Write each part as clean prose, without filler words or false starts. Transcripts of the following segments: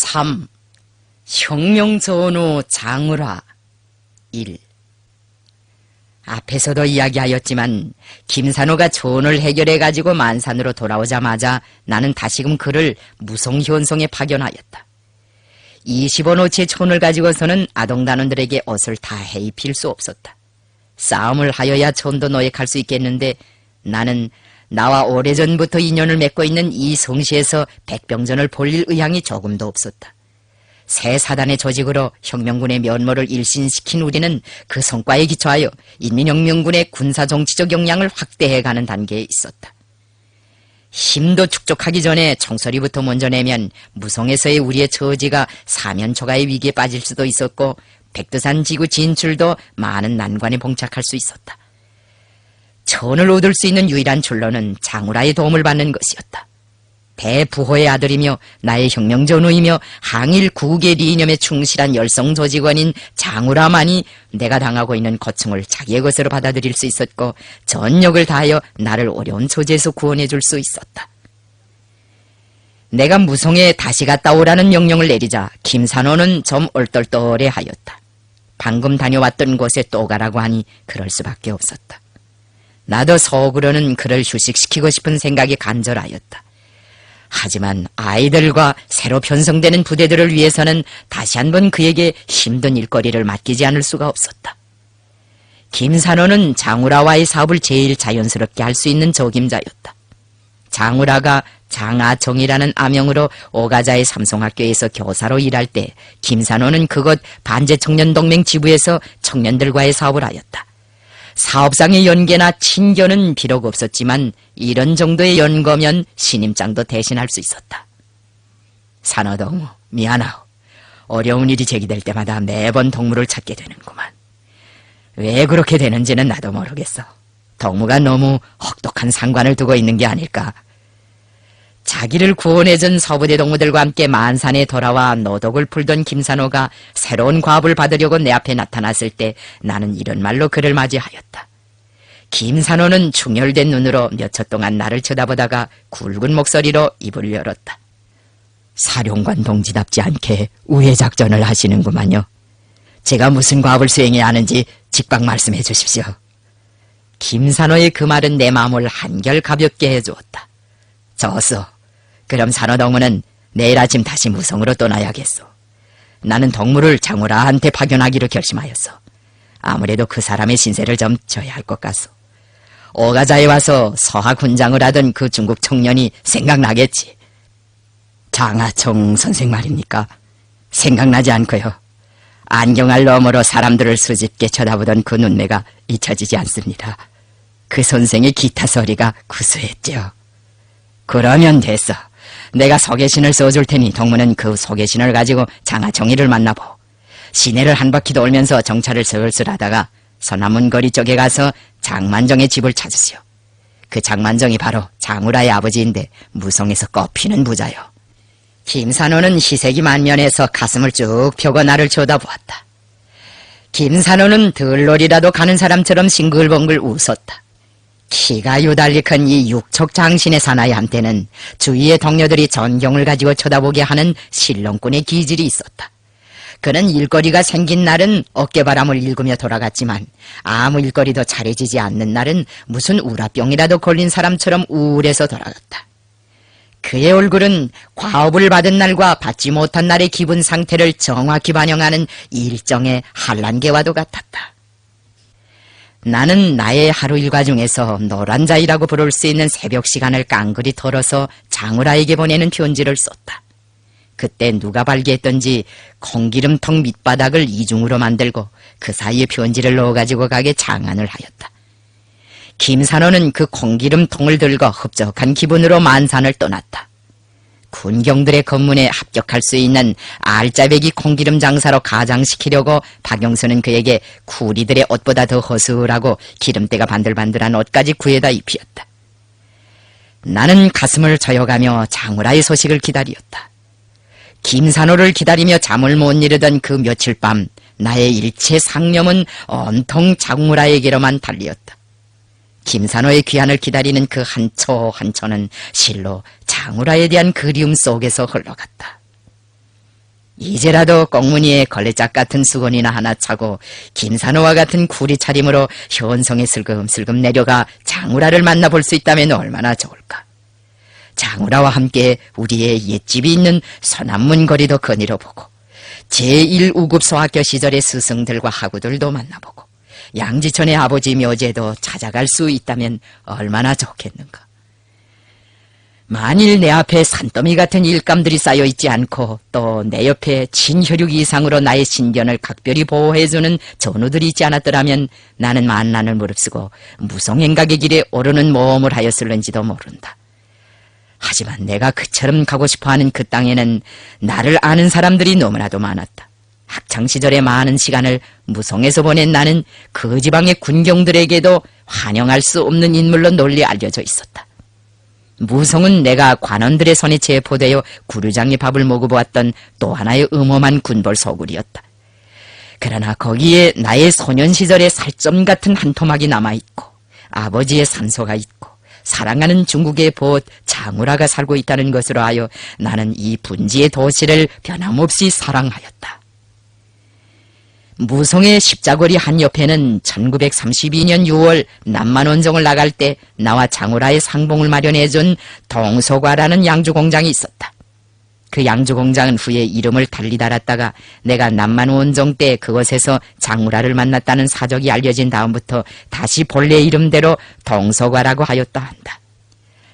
3. 혁명전후 장우라 1. 앞에서도 이야기하였지만 김산호가 전을 해결해가지고 만산으로 돌아오자마자 나는 다시금 그를 무송현송에 파견하였다. 25노치의 촌을 가지고서는 아동단원들에게 옷을 다 해입힐 수 없었다. 싸움을 하여야 촌도 노획할 수 있겠는데 나는 나와 오래전부터 인연을 맺고 있는 이 성시에서 백병전을 벌릴 의향이 조금도 없었다. 새 사단의 조직으로 혁명군의 면모를 일신시킨 우리는 그 성과에 기초하여 인민혁명군의 군사정치적 역량을 확대해가는 단계에 있었다. 힘도 축적하기 전에 총소리부터 먼저 내면 무송에서의 우리의 처지가 사면초가의 위기에 빠질 수도 있었고 백두산 지구 진출도 많은 난관에 봉착할 수 있었다. 천을 얻을 수 있는 유일한 출로는 장우라의 도움을 받는 것이었다. 대부호의 아들이며 나의 혁명전우이며 항일 구개리 이념에 충실한 열성조직원인 장우라만이 내가 당하고 있는 고충을 자기의 것으로 받아들일 수 있었고 전력을 다하여 나를 어려운 처지에서 구원해 줄 수 있었다. 내가 무송에 다시 갔다 오라는 명령을 내리자 김산호는 좀 얼떨떨해하였다. 방금 다녀왔던 곳에 또 가라고 하니 그럴 수밖에 없었다. 나도 속으로는 그를 휴식시키고 싶은 생각이 간절하였다. 하지만 아이들과 새로 편성되는 부대들을 위해서는 다시 한번 그에게 힘든 일거리를 맡기지 않을 수가 없었다. 김산호는 장우라와의 사업을 제일 자연스럽게 할 수 있는 적임자였다. 장우라가 장아정이라는 아명으로 오가자의 삼성학교에서 교사로 일할 때 김산호는 그곳 반제청년동맹 지부에서 청년들과의 사업을 하였다. 사업상의 연계나 친견은 비록 없었지만 이런 정도의 연거면 신임장도 대신할 수 있었다. 산호동무 미안하오. 어려운 일이 제기될 때마다 매번 동무를 찾게 되는구만. 왜 그렇게 되는지는 나도 모르겠어. 동무가 너무 혹독한 상관을 두고 있는 게 아닐까. 자기를 구원해준 서부대 동무들과 함께 만산에 돌아와 노독을 풀던 김산호가 새로운 과업을 받으려고 내 앞에 나타났을 때 나는 이런 말로 그를 맞이하였다. 김산호는 충혈된 눈으로 몇 초 동안 나를 쳐다보다가 굵은 목소리로 입을 열었다. 사령관 동지답지 않게 우회작전을 하시는구만요. 제가 무슨 과업을 수행해야 하는지 직방 말씀해 주십시오. 김산호의 그 말은 내 마음을 한결 가볍게 해주었다. 좋소. 그럼 산호동무는 내일 아침 다시 무성으로 떠나야겠소. 나는 동무를 장우라한테 파견하기로 결심하였어. 아무래도 그 사람의 신세를 좀 져야 할 것 같소. 오가자에 와서 서하 군장을 하던 그 중국 청년이 생각나겠지. 장하청 선생 말입니까? 생각나지 않고요. 안경알 너머로 사람들을 수줍게 쳐다보던 그 눈매가 잊혀지지 않습니다. 그 선생의 기타 소리가 구수했죠. 그러면 됐어. 내가 소개신을 써줄 테니 동무는 그 소개신을 가지고 장하정이를 만나보. 시내를 한 바퀴 돌면서 정차를 슬슬 하다가 서남문 거리 쪽에 가서 장만정의 집을 찾으시오. 그 장만정이 바로 장우라의 아버지인데 무성에서 꼽히는 부자요. 김산호는 희색이 만면해서 가슴을 쭉 펴고 나를 쳐다보았다. 김산호는 들놀이라도 가는 사람처럼 싱글벙글 웃었다. 키가 유달리 큰 이 육척 장신의 사나이한테는 주위의 동료들이 존경을 가지고 쳐다보게 하는 신롱꾼의 기질이 있었다. 그는 일거리가 생긴 날은 어깨바람을 일구며 돌아갔지만 아무 일거리도 잘해지지 않는 날은 무슨 우라병이라도 걸린 사람처럼 우울해서 돌아갔다. 그의 얼굴은 과업을 받은 날과 받지 못한 날의 기분 상태를 정확히 반영하는 일정의 한란계와도 같았다. 나는 나의 하루 일과 중에서 노란자이라고 부를 수 있는 새벽 시간을 깡그리 털어서 장우라에게 보내는 편지를 썼다. 그때 누가 발기했던지 콩기름통 밑바닥을 이중으로 만들고 그 사이에 편지를 넣어가지고 가게 장안을 하였다. 김산호는 그 콩기름통을 들고 흡족한 기분으로 만산을 떠났다. 군경들의 검문에 합격할 수 있는 알짜배기 콩기름 장사로 가장시키려고 박영수는 그에게 쿠리들의 옷보다 더 허술하고 기름때가 반들반들한 옷까지 구해다 입히었다. 나는 가슴을 저여가며 장우라의 소식을 기다리었다. 김산호를 기다리며 잠을 못 이루던 그 며칠 밤 나의 일체 상념은 온통 장우라에게로만 달리었다. 김산호의 귀환을 기다리는 그 한 초 한 초는 실로 장우라에 대한 그리움 속에서 흘러갔다. 이제라도 꽁무니에 걸레짝 같은 수건이나 하나 차고 김산호와 같은 구리 차림으로 현성에 슬금슬금 내려가 장우라를 만나볼 수 있다면 얼마나 좋을까. 장우라와 함께 우리의 옛집이 있는 서남문 거리도 거닐어 보고 제1우급 소학교 시절의 스승들과 학우들도 만나보고 양지천의 아버지 묘제도 찾아갈 수 있다면 얼마나 좋겠는가. 만일 내 앞에 산더미 같은 일감들이 쌓여있지 않고 또 내 옆에 진혈육 이상으로 나의 신변을 각별히 보호해주는 전우들이 있지 않았더라면 나는 만난을 무릅쓰고 무성행각의 길에 오르는 모험을 하였을는지도 모른다. 하지만 내가 그처럼 가고 싶어하는 그 땅에는 나를 아는 사람들이 너무나도 많았다. 학창시절의 많은 시간을 무성에서 보낸 나는 그 지방의 군경들에게도 환영할 수 없는 인물로 널리 알려져 있었다. 무성은 내가 관원들의 손에 체포되어 구류장의 밥을 먹어보았던 또 하나의 음험한 군벌 소굴이었다. 그러나 거기에 나의 소년 시절의 살점 같은 한 토막이 남아있고 아버지의 산소가 있고 사랑하는 중국의 보옷 장우라가 살고 있다는 것으로 하여 나는 이 분지의 도시를 변함없이 사랑하였다. 무성의 십자거리 한 옆에는 1932년 6월 남만원정을 나갈 때 나와 장우라의 상봉을 마련해준 동소과라는 양주공장이 있었다. 그 양주공장은 후에 이름을 달리 달았다가 내가 남만원정 때 그곳에서 장우라를 만났다는 사적이 알려진 다음부터 다시 본래 이름대로 동소과라고 하였다 한다.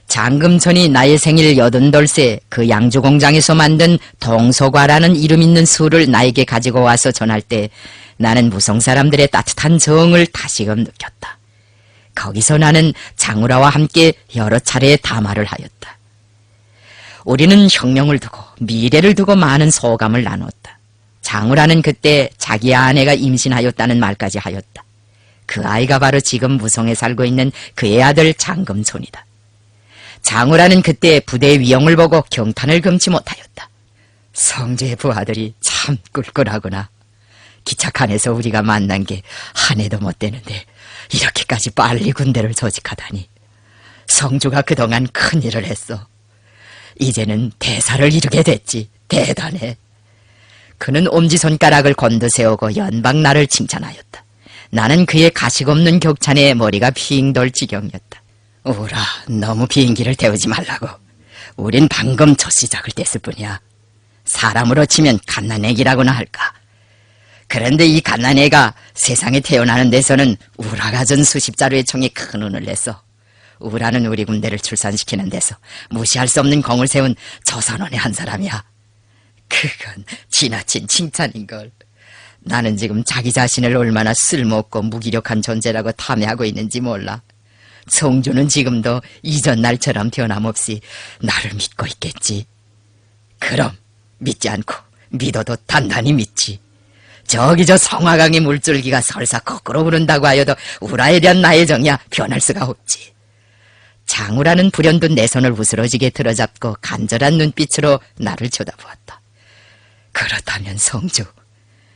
장금천이 나의 생일 88세 그 양주공장에서 만든 동소과라는 이름 있는 술을 나에게 가지고 와서 전할 때 나는 무성 사람들의 따뜻한 정을 다시금 느꼈다. 거기서 나는 장우라와 함께 여러 차례 담화를 하였다. 우리는 혁명을 두고 미래를 두고 많은 소감을 나눴다. 장우라는 그때 자기 아내가 임신하였다는 말까지 하였다. 그 아이가 바로 지금 무성에 살고 있는 그의 아들 장금촌이다. 장우라는 그때 부대의 위용을 보고 경탄을 금치 못하였다. 성주의 부하들이 참 꿀꿀하구나. 기착한에서 우리가 만난 게 한 해도 못 되는데 이렇게까지 빨리 군대를 조직하다니. 성주가 그동안 큰일을 했어. 이제는 대사를 이루게 됐지. 대단해. 그는 엄지손가락을 곤두세우고 연방 나를 칭찬하였다. 나는 그의 가식 없는 격찬에 머리가 핑 돌 지경이었다. 우라, 너무 비행기를 태우지 말라고. 우린 방금 첫 시작을 뗐을 뿐이야. 사람으로 치면 갓난애기라고나 할까. 그런데 이 갓난애가 세상에 태어나는 데서는 우라가 준 수십 자루의 총이 큰 운을 냈어. 우라는 우리 군대를 출산시키는 데서 무시할 수 없는 공을 세운 조선원의 한 사람이야. 그건 지나친 칭찬인걸. 나는 지금 자기 자신을 얼마나 쓸모없고 무기력한 존재라고 탐해하고 있는지 몰라. 성주는 지금도 이전 날처럼 변함없이 나를 믿고 있겠지. 그럼 믿지 않고 믿어도 단단히 믿지. 저기 저 성화강의 물줄기가 설사 거꾸로 흐른다고 하여도 우라에 대한 나의 정이야 변할 수가 없지. 장우라는 불현듯 내 손을 우스러지게 들어잡고 간절한 눈빛으로 나를 쳐다보았다. 그렇다면 성주,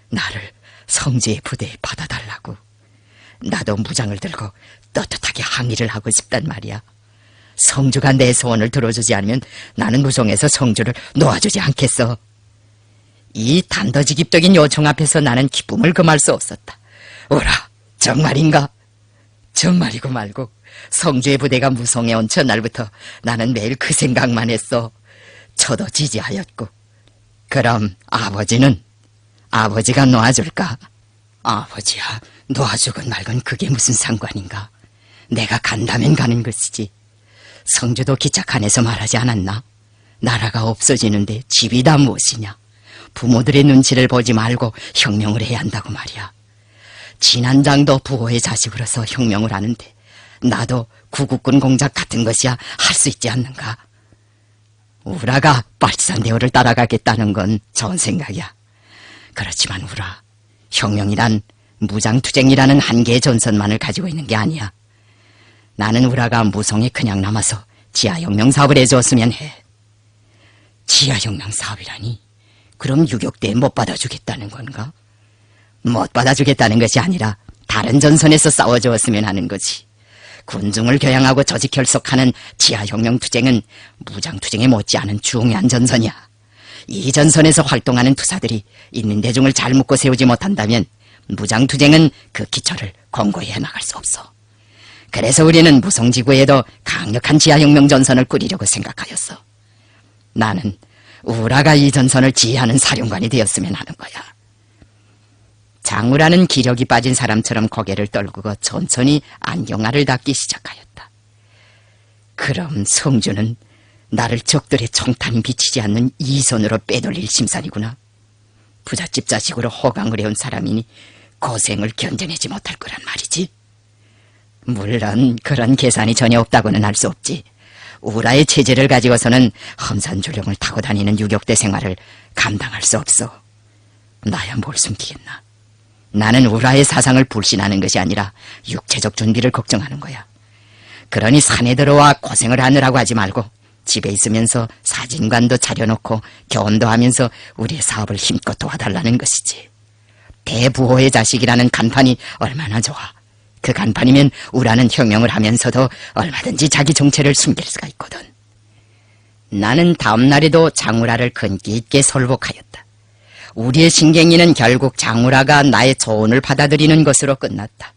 나를 성주의 부대에 받아달라고. 나도 무장을 들고 떳떳하게 항의를 하고 싶단 말이야. 성주가 내 소원을 들어주지 않으면 나는 무성에서 성주를 놓아주지 않겠어. 이 단도직입적인 요청 앞에서 나는 기쁨을 금할 수 없었다. 오라, 정말인가? 정말이고 말고 성주의 부대가 무성에 온 첫날부터 나는 매일 그 생각만 했어. 저도 지지하였고. 그럼 아버지는? 아버지가 놓아줄까? 아버지야, 놓아주건 말건 그게 무슨 상관인가? 내가 간다면 가는 것이지. 성주도 기착한에서 말하지 않았나? 나라가 없어지는데 집이 다 무엇이냐? 부모들의 눈치를 보지 말고 혁명을 해야 한다고 말이야. 진한장도 부호의 자식으로서 혁명을 하는데 나도 구국군 공작 같은 것이야 할 수 있지 않는가? 우라가 빨치산대오를 따라가겠다는 건 좋은 생각이야. 그렇지만 우라, 혁명이란 무장투쟁이라는 한계의 전선만을 가지고 있는 게 아니야. 나는 우라가 무성에 그냥 남아서 지하혁명 사업을 해줬으면 해. 지하혁명 사업이라니? 그럼 유격대에 못 받아주겠다는 건가? 못 받아주겠다는 것이 아니라 다른 전선에서 싸워주었으면 하는 거지. 군중을 교양하고 조직 결속하는 지하혁명 투쟁은 무장투쟁에 못지않은 중요한 전선이야. 이 전선에서 활동하는 투사들이 있는 대중을 잘 묶고 세우지 못한다면 무장투쟁은 그 기초를 공고히 해나갈 수 없어. 그래서 우리는 무성지구에도 강력한 지하혁명 전선을 꾸리려고 생각하였어. 나는 우라가 이 전선을 지휘하는 사령관이 되었으면 하는 거야. 장우라는 기력이 빠진 사람처럼 고개를 떨구고 천천히 안경알을 닦기 시작하였다. 그럼 성주는 나를 적들의 총탄이 비치지 않는 이 손으로 빼돌릴 심산이구나. 부잣집 자식으로 호강을 해온 사람이니 고생을 견뎌내지 못할 거란 말이지. 물론 그런 계산이 전혀 없다고는 할 수 없지. 우라의 체제를 가지고서는 험산주령을 타고 다니는 유격대 생활을 감당할 수 없어. 나야 뭘 숨기겠나. 나는 우라의 사상을 불신하는 것이 아니라 육체적 준비를 걱정하는 거야. 그러니 산에 들어와 고생을 하느라고 하지 말고 집에 있으면서 사진관도 차려놓고 교원도 하면서 우리의 사업을 힘껏 도와달라는 것이지. 대부호의 자식이라는 간판이 얼마나 좋아. 그 간판이면 우라는 혁명을 하면서도 얼마든지 자기 정체를 숨길 수가 있거든. 나는 다음 날에도 장우라를 근기 있게 설복하였다. 우리의 신경이는 결국 장우라가 나의 조언을 받아들이는 것으로 끝났다.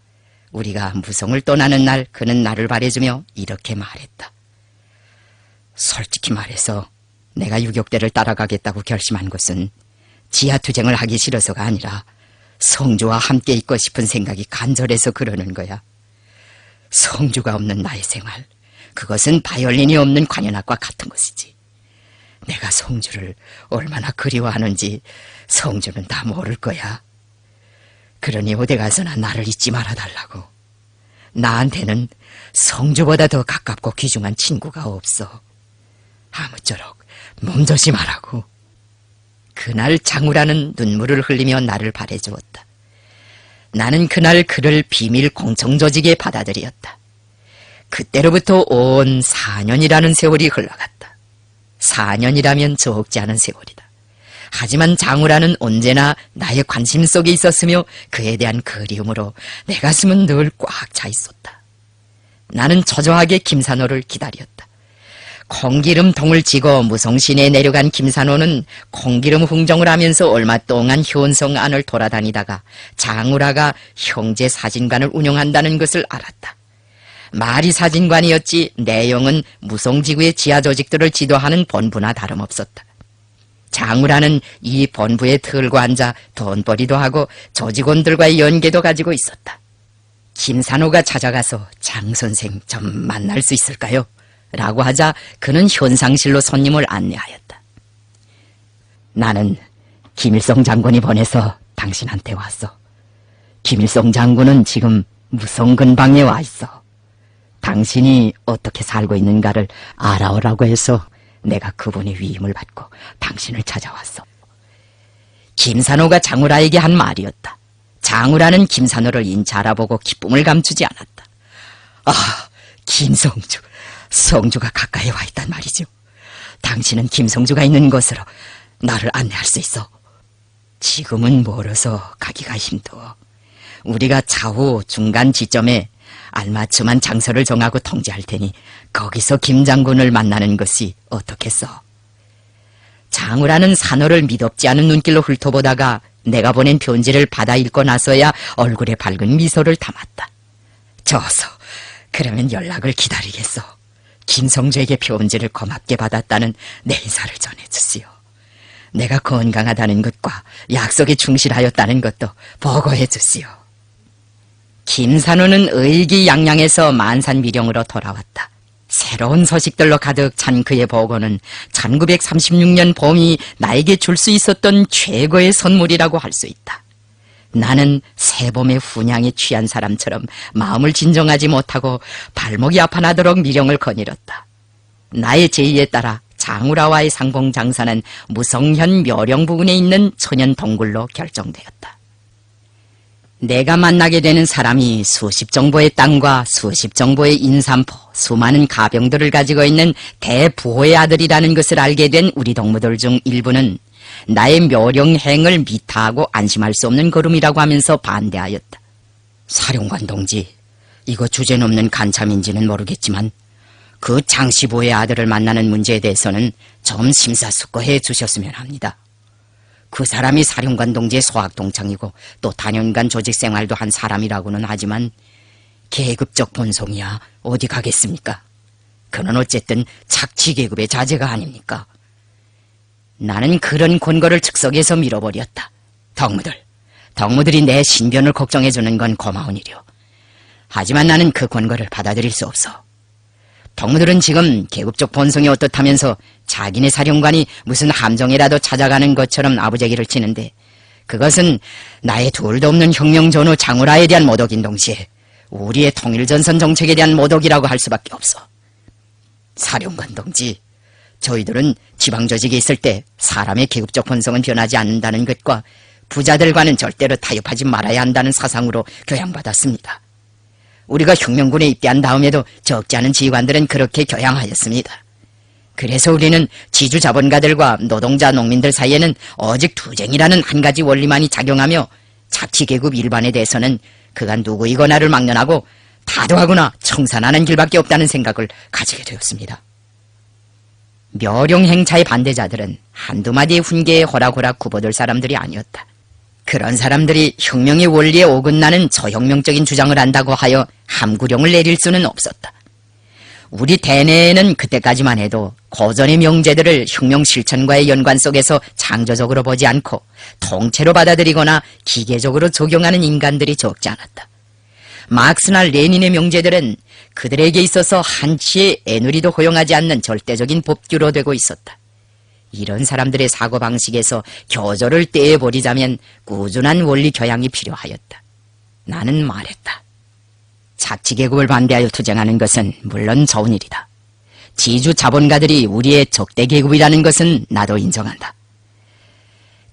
우리가 무성을 떠나는 날 그는 나를 바래주며 이렇게 말했다. 솔직히 말해서 내가 유격대를 따라가겠다고 결심한 것은 지하투쟁을 하기 싫어서가 아니라 성주와 함께 있고 싶은 생각이 간절해서 그러는 거야. 성주가 없는 나의 생활, 그것은 바이올린이 없는 관현악과 같은 것이지. 내가 성주를 얼마나 그리워하는지 성주는 다 모를 거야. 그러니 어디 가서나 나를 잊지 말아달라고. 나한테는 성주보다 더 가깝고 귀중한 친구가 없어. 아무쪼록 몸조심하라고. 그날 장우라는 눈물을 흘리며 나를 바래주었다. 나는 그날 그를 비밀 공청조직에 받아들였다. 그때로부터 온 4년이라는 세월이 흘러갔다. 4년이라면 적지 않은 세월이다. 하지만 장우라는 언제나 나의 관심 속에 있었으며 그에 대한 그리움으로 내 가슴은 늘 꽉 차 있었다. 나는 초조하게 김산호를 기다렸다. 콩기름 통을 지고 무성시내에 내려간 김산호는 콩기름 흥정을 하면서 얼마 동안 현성 안을 돌아다니다가 장우라가 형제 사진관을 운영한다는 것을 알았다. 말이 사진관이었지 내용은 무성지구의 지하 조직들을 지도하는 본부나 다름없었다. 장우라는 이 본부에 들고 앉아 돈벌이도 하고 조직원들과의 연계도 가지고 있었다. 김산호가 찾아가서 장 선생 좀 만날 수 있을까요? 라고 하자 그는 현상실로 손님을 안내하였다. 나는 김일성 장군이 보내서 당신한테 왔어. 김일성 장군은 지금 무성 근방에 와 있어. 당신이 어떻게 살고 있는가를 알아오라고 해서 내가 그분의 위임을 받고 당신을 찾아왔어. 김산호가 장우라에게 한 말이었다. 장우라는 김산호를 인차 알아보고 기쁨을 감추지 않았다. 아, 김성주. 성주가 가까이 와 있단 말이죠. 당신은 김성주가 있는 곳으로 나를 안내할 수 있어. 지금은 멀어서 가기가 힘들어. 우리가 차후 중간 지점에 알맞춤한 장소를 정하고 통제할 테니 거기서 김 장군을 만나는 것이 어떻겠어? 장우라는 산호를 미덥지 않은 눈길로 훑어보다가 내가 보낸 편지를 받아 읽고 나서야 얼굴에 밝은 미소를 담았다. 좋소. 그러면 연락을 기다리겠소. 김성주에게 편지를 고맙게 받았다는 내 인사를 전해주시오. 내가 건강하다는 것과 약속에 충실하였다는 것도 보고해 주시오. 김산호는 의기양양해서 만산미령으로 돌아왔다. 새로운 소식들로 가득 찬 그의 보고는 1936년 봄이 나에게 줄 수 있었던 최고의 선물이라고 할 수 있다. 나는 새봄의 훈향에 취한 사람처럼 마음을 진정하지 못하고 발목이 아파나도록 미령을 거닐었다. 나의 제의에 따라 장우라와의 상봉장사는 무성현 묘령 부근에 있는 천연 동굴로 결정되었다. 내가 만나게 되는 사람이 수십 정보의 땅과 수십 정보의 인삼포, 수많은 가병들을 가지고 있는 대부호의 아들이라는 것을 알게 된 우리 동무들 중 일부는 나의 묘령행을 미타하고 안심할 수 없는 걸음이라고 하면서 반대하였다. 사령관 동지, 이거 주제넘는 간참인지는 모르겠지만 그 장시보의 아들을 만나는 문제에 대해서는 좀 심사숙고해 주셨으면 합니다. 그 사람이 사령관 동지의 소학동창이고 또 단연간 조직생활도 한 사람이라고는 하지만 계급적 본성이야 어디 가겠습니까? 그는 어쨌든 착취계급의 자제가 아닙니까? 나는 그런 권고를 즉석에서 밀어버렸다. 덕무들이 내 신변을 걱정해주는 건 고마운 일이오. 하지만 나는 그 권고를 받아들일 수 없어. 덕무들은 지금 계급적 본성이 어떻다면서 자기네 사령관이 무슨 함정이라도 찾아가는 것처럼 아부제기를 치는데 그것은 나의 둘도 없는 혁명전후 장우라에 대한 모독인 동시에 우리의 통일전선 정책에 대한 모독이라고 할 수밖에 없어. 사령관 동지, 저희들은 지방조직에 있을 때 사람의 계급적 본성은 변하지 않는다는 것과 부자들과는 절대로 타협하지 말아야 한다는 사상으로 교양받았습니다. 우리가 혁명군에 입대한 다음에도 적지 않은 지휘관들은 그렇게 교양하였습니다. 그래서 우리는 지주 자본가들과 노동자 농민들 사이에는 오직 투쟁이라는 한 가지 원리만이 작용하며 착취계급 일반에 대해서는 그가 누구이거나를 막론하고 타도하거나 청산하는 길밖에 없다는 생각을 가지게 되었습니다. 묘령행차의 반대자들은 한두 마디의 훈계에 호락호락 굽어들 사람들이 아니었다. 그런 사람들이 혁명의 원리에 어긋나는 저혁명적인 주장을 한다고 하여 함구령을 내릴 수는 없었다. 우리 대내에는 그때까지만 해도 고전의 명제들을 혁명 실천과의 연관 속에서 창조적으로 보지 않고 통째로 받아들이거나 기계적으로 적용하는 인간들이 적지 않았다. 마크스나 레닌의 명제들은 그들에게 있어서 한치의 애누리도 허용하지 않는 절대적인 법규로 되고 있었다. 이런 사람들의 사고방식에서 교조를 떼어버리자면 꾸준한 원리 교양이 필요하였다. 나는 말했다. 착취계급을 반대하여 투쟁하는 것은 물론 좋은 일이다. 지주 자본가들이 우리의 적대계급이라는 것은 나도 인정한다.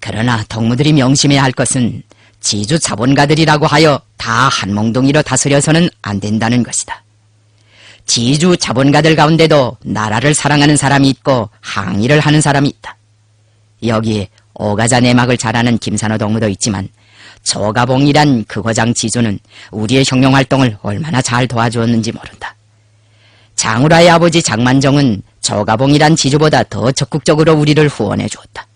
그러나 덕무들이 명심해야 할 것은 지주 자본가들이라고 하여 다 한몽둥이로 다스려서는 안 된다는 것이다. 지주 자본가들 가운데도 나라를 사랑하는 사람이 있고 항의를 하는 사람이 있다. 여기에 오가자 내막을 잘 아는 김산호 동무도 있지만 조가봉이란 그 거장 지주는 우리의 혁명활동을 얼마나 잘 도와주었는지 모른다. 장우라의 아버지 장만정은 조가봉이란 지주보다 더 적극적으로 우리를 후원해 주었다.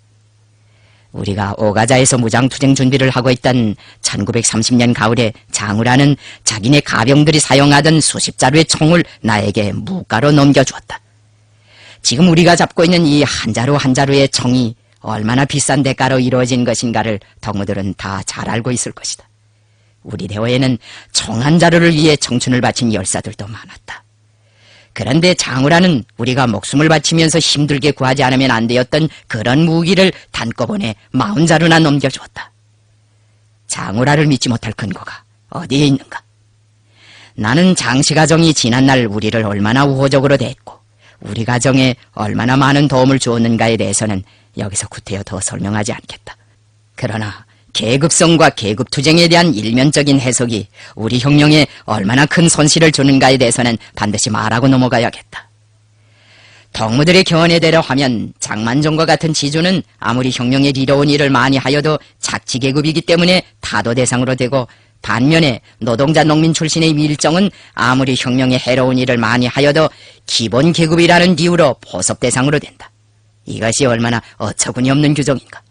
우리가 오가자에서 무장투쟁 준비를 하고 있던 1930년 가을에 장우라는 자기네 가병들이 사용하던 수십 자루의 총을 나에게 무가로 넘겨주었다. 지금 우리가 잡고 있는 이 한 자루 한 자루의 총이 얼마나 비싼 대가로 이루어진 것인가를 덕무들은 다 잘 알고 있을 것이다. 우리 대호에는 총 한 자루를 위해 청춘을 바친 열사들도 많았다. 그런데 장우라는 우리가 목숨을 바치면서 힘들게 구하지 않으면 안 되었던 그런 무기를 단꺼번에 40자루나 넘겨주었다. 장우라를 믿지 못할 근거가 어디에 있는가? 나는 장씨 가정이 지난날 우리를 얼마나 우호적으로 대했고 우리 가정에 얼마나 많은 도움을 주었는가에 대해서는 여기서 구태여 더 설명하지 않겠다. 그러나 계급성과 계급투쟁에 대한 일면적인 해석이 우리 혁명에 얼마나 큰 손실을 주는가에 대해서는 반드시 말하고 넘어가야겠다. 덕무들의 견해대로 하면 장만정과 같은 지주는 아무리 혁명에 이로운 일을 많이 하여도 착취계급이기 때문에 타도 대상으로 되고 반면에 노동자 농민 출신의 밀정은 아무리 혁명에 해로운 일을 많이 하여도 기본계급이라는 이유로 보섭 대상으로 된다. 이것이 얼마나 어처구니 없는 규정인가.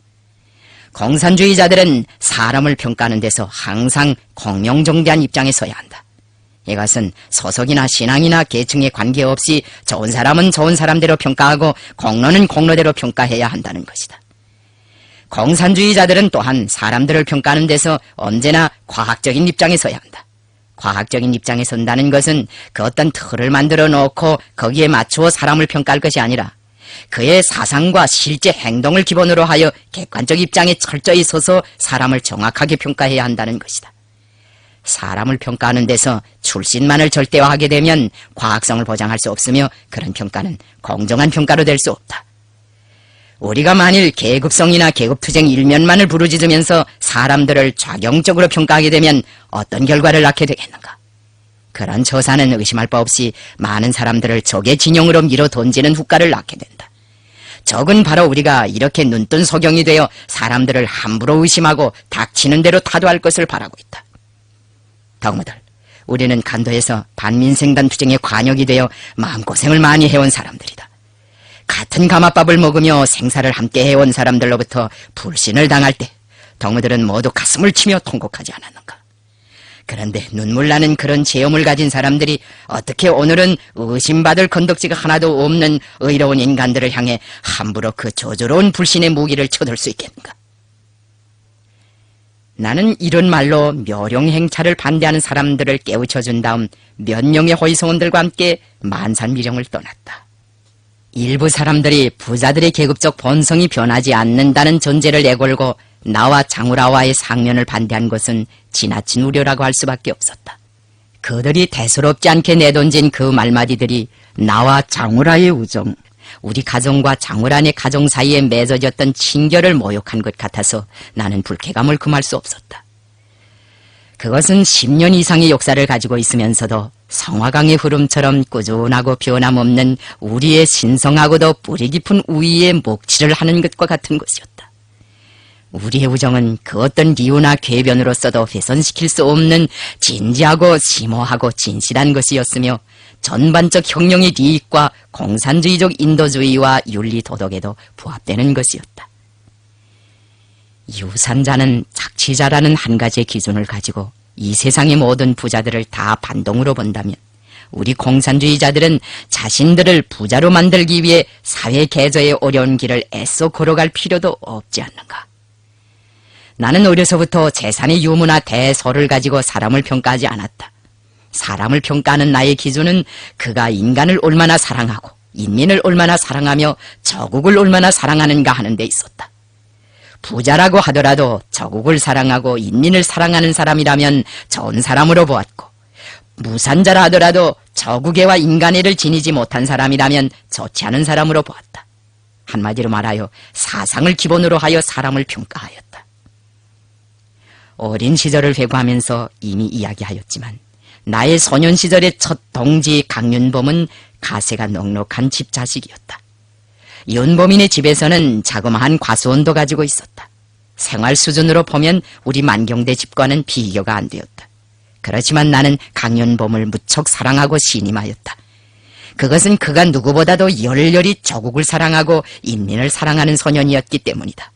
공산주의자들은 사람을 평가하는 데서 항상 공명정대한 입장에 서야 한다. 이것은 소속이나 신앙이나 계층에 관계없이 좋은 사람은 좋은 사람대로 평가하고 공로는 공로대로 평가해야 한다는 것이다. 공산주의자들은 또한 사람들을 평가하는 데서 언제나 과학적인 입장에 서야 한다. 과학적인 입장에 선다는 것은 그 어떤 틀을 만들어 놓고 거기에 맞추어 사람을 평가할 것이 아니라 그의 사상과 실제 행동을 기본으로 하여 객관적 입장에 철저히 서서 사람을 정확하게 평가해야 한다는 것이다. 사람을 평가하는 데서 출신만을 절대화하게 되면 과학성을 보장할 수 없으며 그런 평가는 공정한 평가로 될 수 없다. 우리가 만일 계급성이나 계급투쟁 일면만을 부르짖으면서 사람들을 좌경적으로 평가하게 되면 어떤 결과를 낳게 되겠는가? 그런 처사는 의심할 바 없이 많은 사람들을 적의 진영으로 밀어 던지는 후과를 낳게 된다. 적은 바로 우리가 이렇게 눈뜬 소경이 되어 사람들을 함부로 의심하고 닥치는 대로 타도할 것을 바라고 있다. 덕무들, 우리는 간도에서 반민생단 투쟁의 관역이 되어 마음고생을 많이 해온 사람들이다. 같은 가마밥을 먹으며 생사를 함께 해온 사람들로부터 불신을 당할 때 동무들은 모두 가슴을 치며 통곡하지 않았는가. 그런데 눈물 나는 그런 체험을 가진 사람들이 어떻게 오늘은 의심받을 건덕지가 하나도 없는 의로운 인간들을 향해 함부로 그 저조로운 불신의 무기를 쳐들 수 있겠는가. 나는 이런 말로 묘령행차를 반대하는 사람들을 깨우쳐준 다음 몇 명의 호위성원들과 함께 만산미령을 떠났다. 일부 사람들이 부자들의 계급적 본성이 변하지 않는다는 전제를 내걸고 나와 장우라와의 상면을 반대한 것은 지나친 우려라고 할 수밖에 없었다. 그들이 대수롭지 않게 내던진 그 말마디들이 나와 장우라의 우정, 우리 가정과 장우란의 가정 사이에 맺어졌던 친결을 모욕한 것 같아서 나는 불쾌감을 금할 수 없었다. 그것은 10년 이상의 역사를 가지고 있으면서도 성화강의 흐름처럼 꾸준하고 변함없는 우리의 신성하고도 뿌리 깊은 우위에 목치를 하는 것과 같은 것이었다. 우리의 우정은 그 어떤 이유나 궤변으로서도 훼손시킬 수 없는 진지하고 심오하고 진실한 것이었으며 전반적 혁명의利益과 공산주의적 인도주의와 윤리도덕에도 부합되는 것이었다. 유산자는 착취자라는 한 가지의 기준을 가지고 이 세상의 모든 부자들을 다 반동으로 본다면 우리 공산주의자들은 자신들을 부자로 만들기 위해 사회 개조의 어려운 길을 애써 걸어갈 필요도 없지 않는가. 나는 어려서부터 재산의 유무나 대소를 가지고 사람을 평가하지 않았다. 사람을 평가하는 나의 기준은 그가 인간을 얼마나 사랑하고 인민을 얼마나 사랑하며 저국을 얼마나 사랑하는가 하는 데 있었다. 부자라고 하더라도 저국을 사랑하고 인민을 사랑하는 사람이라면 좋은 사람으로 보았고, 무산자라 하더라도 저국애와 인간애를 지니지 못한 사람이라면 좋지 않은 사람으로 보았다. 한마디로 말하여 사상을 기본으로 하여 사람을 평가하였다. 어린 시절을 회고하면서 이미 이야기하였지만 나의 소년 시절의 첫 동지 강윤범은 가세가 넉넉한 집 자식이었다. 윤범인의 집에서는 자그마한 과수원도 가지고 있었다. 생활 수준으로 보면 우리 만경대 집과는 비교가 안 되었다. 그렇지만 나는 강윤범을 무척 사랑하고 신임하였다. 그것은 그가 누구보다도 열렬히 조국을 사랑하고 인민을 사랑하는 소년이었기 때문이다.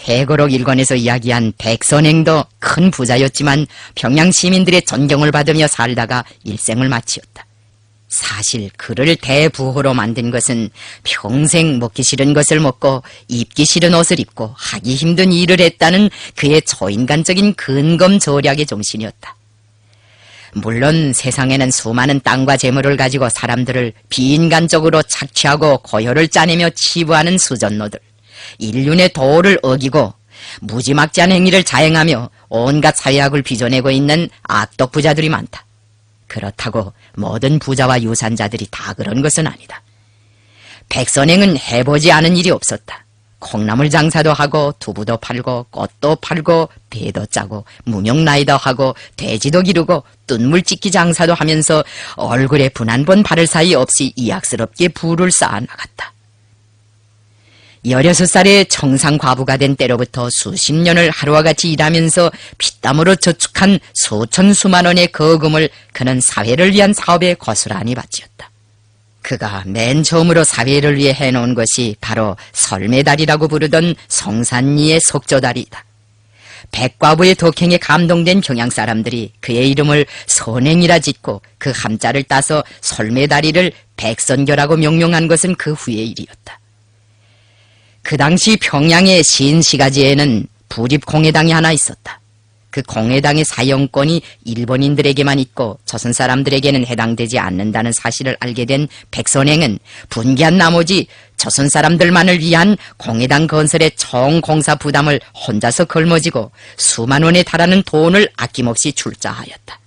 회고록 1권에서 이야기한 백선행도 큰 부자였지만 평양 시민들의 존경을 받으며 살다가 일생을 마치었다. 사실 그를 대부호로 만든 것은 평생 먹기 싫은 것을 먹고 입기 싫은 옷을 입고 하기 힘든 일을 했다는 그의 초인간적인 근검절약의 정신이었다. 물론 세상에는 수많은 땅과 재물을 가지고 사람들을 비인간적으로 착취하고 고혈을 짜내며 치부하는 수전노들, 인륜의 도를 어기고 무지막지한 행위를 자행하며 온갖 사회학을 빚어내고 있는 악독 부자들이 많다. 그렇다고 모든 부자와 유산자들이 다 그런 것은 아니다. 백선행은 해보지 않은 일이 없었다. 콩나물 장사도 하고 두부도 팔고 꽃도 팔고 배도 짜고 무명라이도 하고 돼지도 기르고 뜬물 찢기 장사도 하면서 얼굴에 분 한 번 바를 사이 없이 이악스럽게 부를 쌓아나갔다. 16살에 청상과부가 된 때로부터 수십 년을 하루와 같이 일하면서 피땀으로 저축한 수천 수만 원의 거금을 그는 사회를 위한 사업에 고스란히 바치었다. 그가 맨 처음으로 사회를 위해 해놓은 것이 바로 설매다리라고 부르던 성산리의 석조다리이다. 백과부의 덕행에 감동된 평양 사람들이 그의 이름을 선행이라 짓고 그 함자를 따서 설매다리를 백선교라고 명명한 것은 그 후의 일이었다. 그 당시 평양의 신시가지에는 부립공회당이 하나 있었다. 그 공회당의 사용권이 일본인들에게만 있고 조선 사람들에게는 해당되지 않는다는 사실을 알게 된 백선행은 분개한 나머지 조선 사람들만을 위한 공회당 건설의 총 공사 부담을 혼자서 걸머지고 수만 원에 달하는 돈을 아낌없이 출자하였다.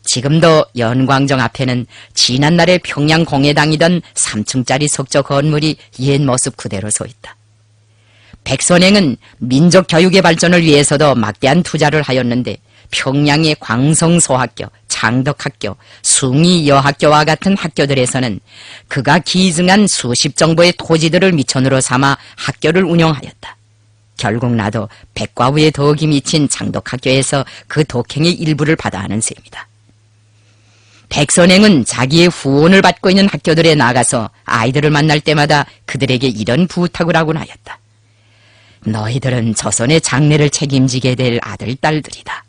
지금도 연광정 앞에는 지난날의 평양 공회당이던 3층짜리 석조 건물이 옛 모습 그대로 서 있다. 백선행은 민족 교육의 발전을 위해서도 막대한 투자를 하였는데 평양의 광성소학교, 창덕학교, 숭이여학교와 같은 학교들에서는 그가 기증한 수십 정보의 토지들을 미천으로 삼아 학교를 운영하였다. 결국 나도 백과부의 덕이 미친 장독학교에서 그 독행의 일부를 받아하는 셈이다. 백선행은 자기의 후원을 받고 있는 학교들에 나가서 아이들을 만날 때마다 그들에게 이런 부탁을 하곤 하였다. 너희들은 조선의 장래를 책임지게 될 아들, 딸들이다.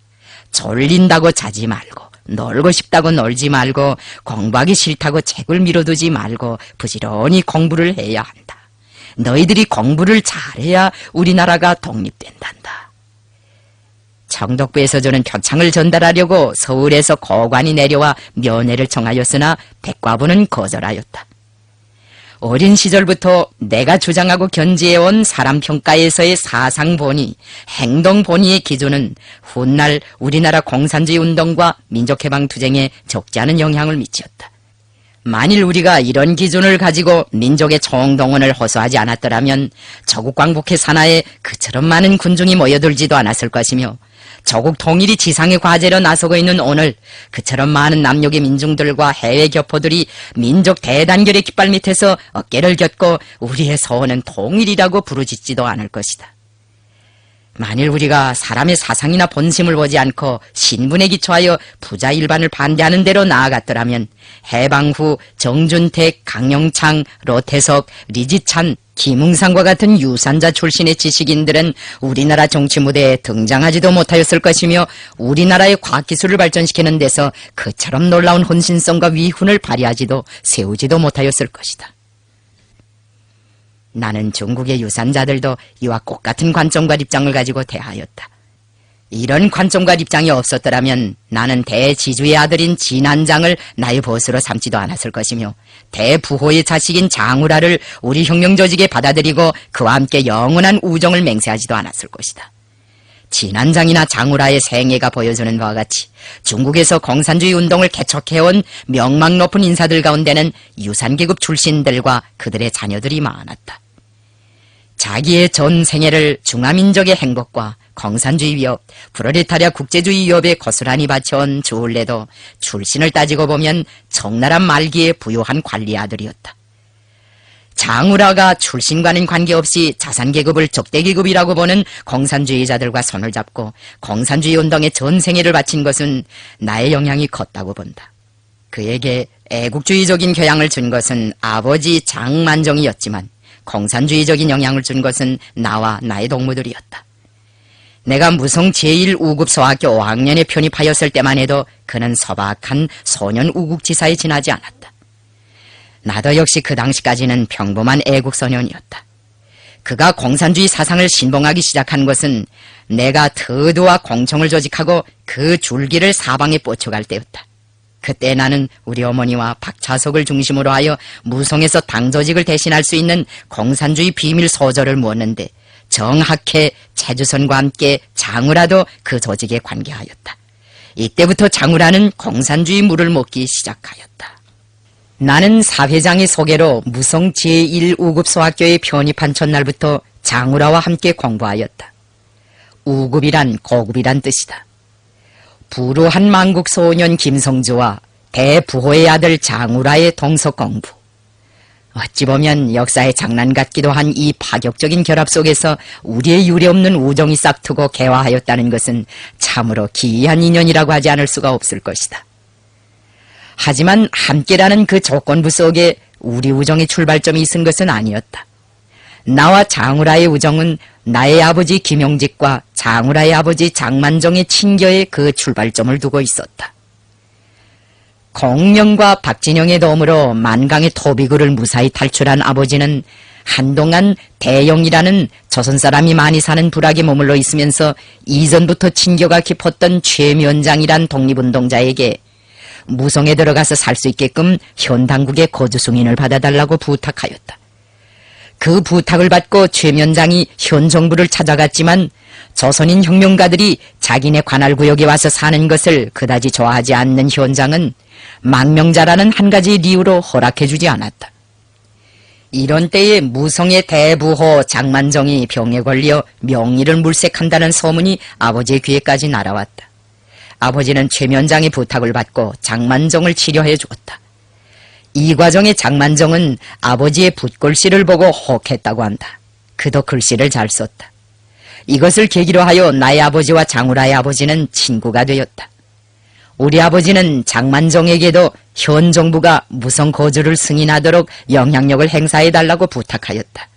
졸린다고 자지 말고, 놀고 싶다고 놀지 말고, 공부하기 싫다고 책을 미뤄두지 말고 부지런히 공부를 해야 한다. 너희들이 공부를 잘해야 우리나라가 독립된단다. 청독부에서 주는 표창을 전달하려고 서울에서 고관이 내려와 면회를 청하였으나 백과부는 거절하였다. 어린 시절부터 내가 주장하고 견지해온 사람평가에서의 사상본의, 행동본의의 기준은 훗날 우리나라 공산주의 운동과 민족해방투쟁에 적지 않은 영향을 미치었다. 만일 우리가 이런 기준을 가지고 민족의 총동원을 호소하지 않았더라면 조국 광복회 산하에 그처럼 많은 군중이 모여들지도 않았을 것이며 조국 통일이 지상의 과제로 나서고 있는 오늘 그처럼 많은 남녘의 민중들과 해외 교포들이 민족 대단결의 깃발 밑에서 어깨를 곁고 우리의 소원은 통일이라고 부르짖지도 않을 것이다. 만일 우리가 사람의 사상이나 본심을 보지 않고 신분에 기초하여 부자 일반을 반대하는 대로 나아갔더라면 해방 후 정준택, 강영창, 로태석, 리지찬, 김웅상과 같은 유산자 출신의 지식인들은 우리나라 정치 무대에 등장하지도 못하였을 것이며 우리나라의 과학기술을 발전시키는 데서 그처럼 놀라운 헌신성과 위훈을 발휘하지도 세우지도 못하였을 것이다. 나는 중국의 유산자들도 이와 똑같은 관점과 입장을 가지고 대하였다. 이런 관점과 입장이 없었더라면 나는 대지주의 아들인 진안장을 나의 보스로 삼지도 않았을 것이며 대부호의 자식인 장우라를 우리 혁명조직에 받아들이고 그와 함께 영원한 우정을 맹세하지도 않았을 것이다. 진안장이나 장우라의 생애가 보여주는 바와 같이 중국에서 공산주의 운동을 개척해온 명망 높은 인사들 가운데는 유산계급 출신들과 그들의 자녀들이 많았다. 자기의 전 생애를 중화민족의 행복과 공산주의 위협, 프롤레타리아 국제주의 위협에 고스란히 바쳐온 주울레도 출신을 따지고 보면 청나라 말기에 부유한 관리 아들이었다. 장우라가 출신과는 관계없이 자산계급을 적대계급이라고 보는 공산주의자들과 손을 잡고 공산주의 운동에 전 생애를 바친 것은 나의 영향이 컸다고 본다. 그에게 애국주의적인 교양을 준 것은 아버지 장만정이었지만 공산주의적인 영향을 준 것은 나와 나의 동무들이었다. 내가 무성 제1우급 소학교 5학년에 편입하였을 때만 해도 그는 소박한 소년 우국지사에 지나지 않았다. 나도 역시 그 당시까지는 평범한 애국소년이었다. 그가 공산주의 사상을 신봉하기 시작한 것은 내가 터드와 공청을 조직하고 그 줄기를 사방에 뻗쳐갈 때였다. 그때 나는 우리 어머니와 박차석을 중심으로 하여 무성에서 당조직을 대신할 수 있는 공산주의 비밀 소조를 모았는데 정학회, 최주선과 함께 장우라도 그 조직에 관계하였다. 이때부터 장우라는 공산주의 물을 먹기 시작하였다. 나는 사회장의 소개로 무성 제1우급 소학교에 편입한 첫날부터 장우라와 함께 공부하였다. 우급이란 고급이란 뜻이다. 부루한 만국 소년 김성주와 대부호의 아들 장우라의 동서 공부. 어찌 보면 역사의 장난 같기도 한 이 파격적인 결합 속에서 우리의 유례없는 우정이 싹트고 개화하였다는 것은 참으로 기이한 인연이라고 하지 않을 수가 없을 것이다. 하지만 함께라는 그 조건부 속에 우리 우정의 출발점이 있은 것은 아니었다. 나와 장우라의 우정은 나의 아버지 김용직과 장우라의 아버지 장만정의 친교에 그 출발점을 두고 있었다. 공명과 박진영의 도움으로 만강의 토비구를 무사히 탈출한 아버지는 한동안 대영이라는 조선 사람이 많이 사는 부락에 머물러 있으면서 이전부터 친교가 깊었던 최면장이란 독립운동자에게 무성에 들어가서 살 수 있게끔 현 당국의 거주 승인을 받아달라고 부탁하였다. 그 부탁을 받고 최면장이 현 정부를 찾아갔지만 조선인 혁명가들이 자기네 관할구역에 와서 사는 것을 그다지 좋아하지 않는 현장은 망명자라는 한 가지 이유로 허락해주지 않았다. 이런 때에 무성의 대부호 장만정이 병에 걸려 명의를 물색한다는 소문이 아버지의 귀에까지 날아왔다. 아버지는 최면장의 부탁을 받고 장만정을 치료해 주었다. 이 과정에 장만정은 아버지의 붓글씨를 보고 혹했다고 한다. 그도 글씨를 잘 썼다. 이것을 계기로 하여 나의 아버지와 장우라의 아버지는 친구가 되었다. 우리 아버지는 장만정에게도 현 정부가 무성 거주를 승인하도록 영향력을 행사해달라고 부탁하였다.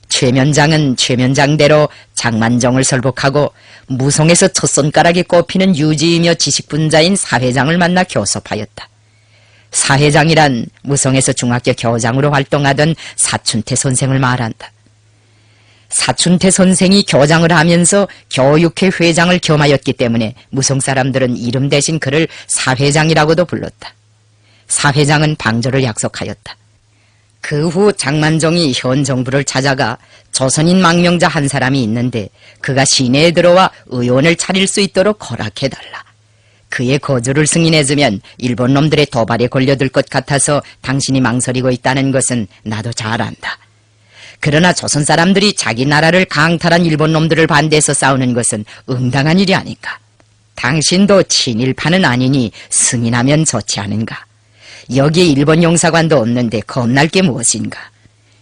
최면장은 최면장대로 장만정을 설복하고 무성에서 첫 손가락에 꼽히는 유지이며 지식분자인 사회장을 만나 교섭하였다. 사회장이란 무성에서 중학교 교장으로 활동하던 사춘태 선생을 말한다. 사춘태 선생이 교장을 하면서 교육회 회장을 겸하였기 때문에 무성 사람들은 이름 대신 그를 사회장이라고도 불렀다. 사회장은 방조를 약속하였다. 그 후 장만정이 현 정부를 찾아가 조선인 망명자 한 사람이 있는데 그가 시내에 들어와 의원을 차릴 수 있도록 허락해달라. 그의 거주를 승인해주면 일본 놈들의 도발에 걸려들 것 같아서 당신이 망설이고 있다는 것은 나도 잘 안다. 그러나 조선 사람들이 자기 나라를 강탈한 일본 놈들을 반대해서 싸우는 것은 응당한 일이 아닌가. 당신도 친일파는 아니니 승인하면 좋지 않은가. 여기에 일본 영사관도 없는데 겁날 게 무엇인가.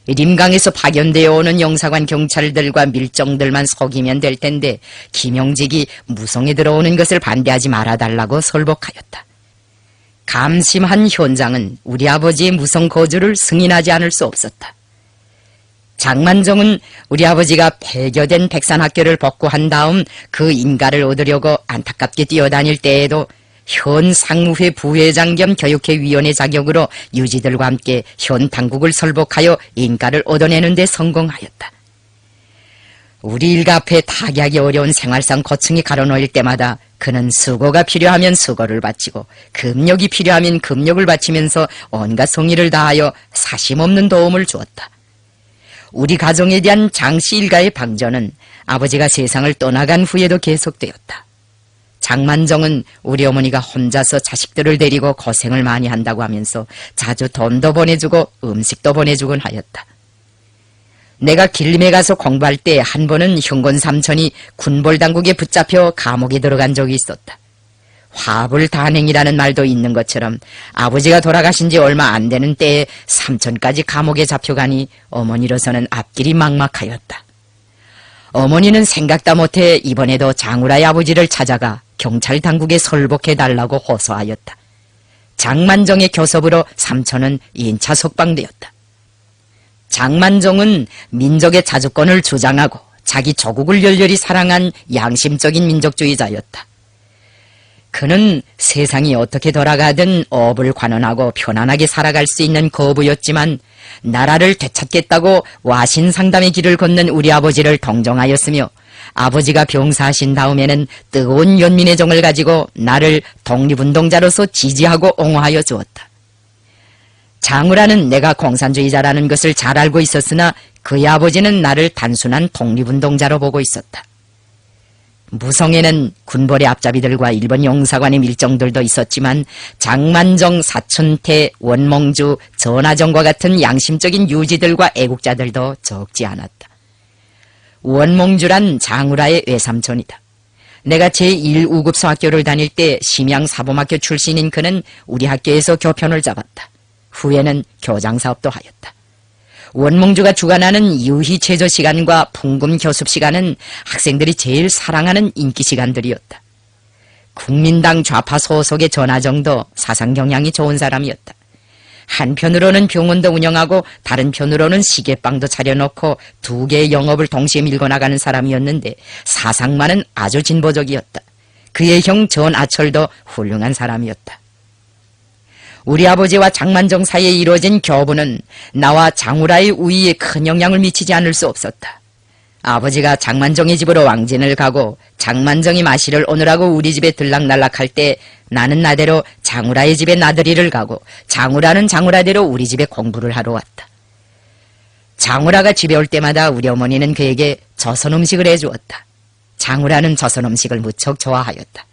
림강에서 파견되어 오는 영사관 경찰들과 밀정들만 속이면 될 텐데 김용직이 무성에 들어오는 것을 반대하지 말아달라고 설복하였다. 감심한 현장은 우리 아버지의 무성 거주를 승인하지 않을 수 없었다. 장만정은 우리 아버지가 폐교된 백산학교를 복구한 다음 그 인가를 얻으려고 안타깝게 뛰어다닐 때에도 현 상무회 부회장 겸 교육회위원회 자격으로 유지들과 함께 현 당국을 설복하여 인가를 얻어내는 데 성공하였다. 우리 일가 앞에 타개하기 어려운 생활상 고충이 가로놓일 때마다 그는 수고가 필요하면 수고를 바치고 금욕이 필요하면 금욕을 바치면서 온갖 성의를 다하여 사심없는 도움을 주었다. 우리 가정에 대한 장씨 일가의 방전은 아버지가 세상을 떠나간 후에도 계속되었다. 장만정은 우리 어머니가 혼자서 자식들을 데리고 고생을 많이 한다고 하면서 자주 돈도 보내주고 음식도 보내주곤 하였다. 내가 길림에 가서 공부할 때 한 번은 형곤 삼촌이 군벌 당국에 붙잡혀 감옥에 들어간 적이 있었다. 화불단행이라는 말도 있는 것처럼 아버지가 돌아가신 지 얼마 안 되는 때에 삼촌까지 감옥에 잡혀가니 어머니로서는 앞길이 막막하였다. 어머니는 생각도 못해 이번에도 장우라의 아버지를 찾아가 경찰 당국에 설복해달라고 호소하였다. 장만정의 교섭으로 삼촌은 인차 석방되었다. 장만정은 민족의 자주권을 주장하고 자기 조국을 열렬히 사랑한 양심적인 민족주의자였다. 그는 세상이 어떻게 돌아가든 업을 관원하고 편안하게 살아갈 수 있는 거부였지만 나라를 되찾겠다고 와신상담의 길을 걷는 우리 아버지를 동정하였으며 아버지가 병사하신 다음에는 뜨거운 연민의 정을 가지고 나를 독립운동자로서 지지하고 옹호하여 주었다. 장우라는 내가 공산주의자라는 것을 잘 알고 있었으나 그의 아버지는 나를 단순한 독립운동자로 보고 있었다. 무성에는 군벌의 앞잡이들과 일본 영사관의 밀정들도 있었지만 장만정, 사춘태, 원몽주, 전하정과 같은 양심적인 유지들과 애국자들도 적지 않았다. 원몽주란 장우라의 외삼촌이다. 내가 제1우급 소학교를 다닐 때 심양사범학교 출신인 그는 우리 학교에서 교편을 잡았다. 후에는 교장사업도 하였다. 원몽주가 주관하는 유희체조 시간과 풍금 교습 시간은 학생들이 제일 사랑하는 인기 시간들이었다. 국민당 좌파 소속의 전하정도 사상 경향이 좋은 사람이었다. 한편으로는 병원도 운영하고 다른 편으로는 시계방도 차려놓고 두 개의 영업을 동시에 밀고 나가는 사람이었는데 사상만은 아주 진보적이었다. 그의 형 전아철도 훌륭한 사람이었다. 우리 아버지와 장만정 사이에 이루어진 교부는 나와 장우라의 우위에 큰 영향을 미치지 않을 수 없었다. 아버지가 장만정의 집으로 왕진을 가고 장만정이 마시를 오느라고 우리 집에 들락날락할 때 나는 나대로 장우라의 집에 나들이를 가고 장우라는 장우라대로 우리 집에 공부를 하러 왔다. 장우라가 집에 올 때마다 우리 어머니는 그에게 조선 음식을 해주었다. 장우라는 조선 음식을 무척 좋아하였다.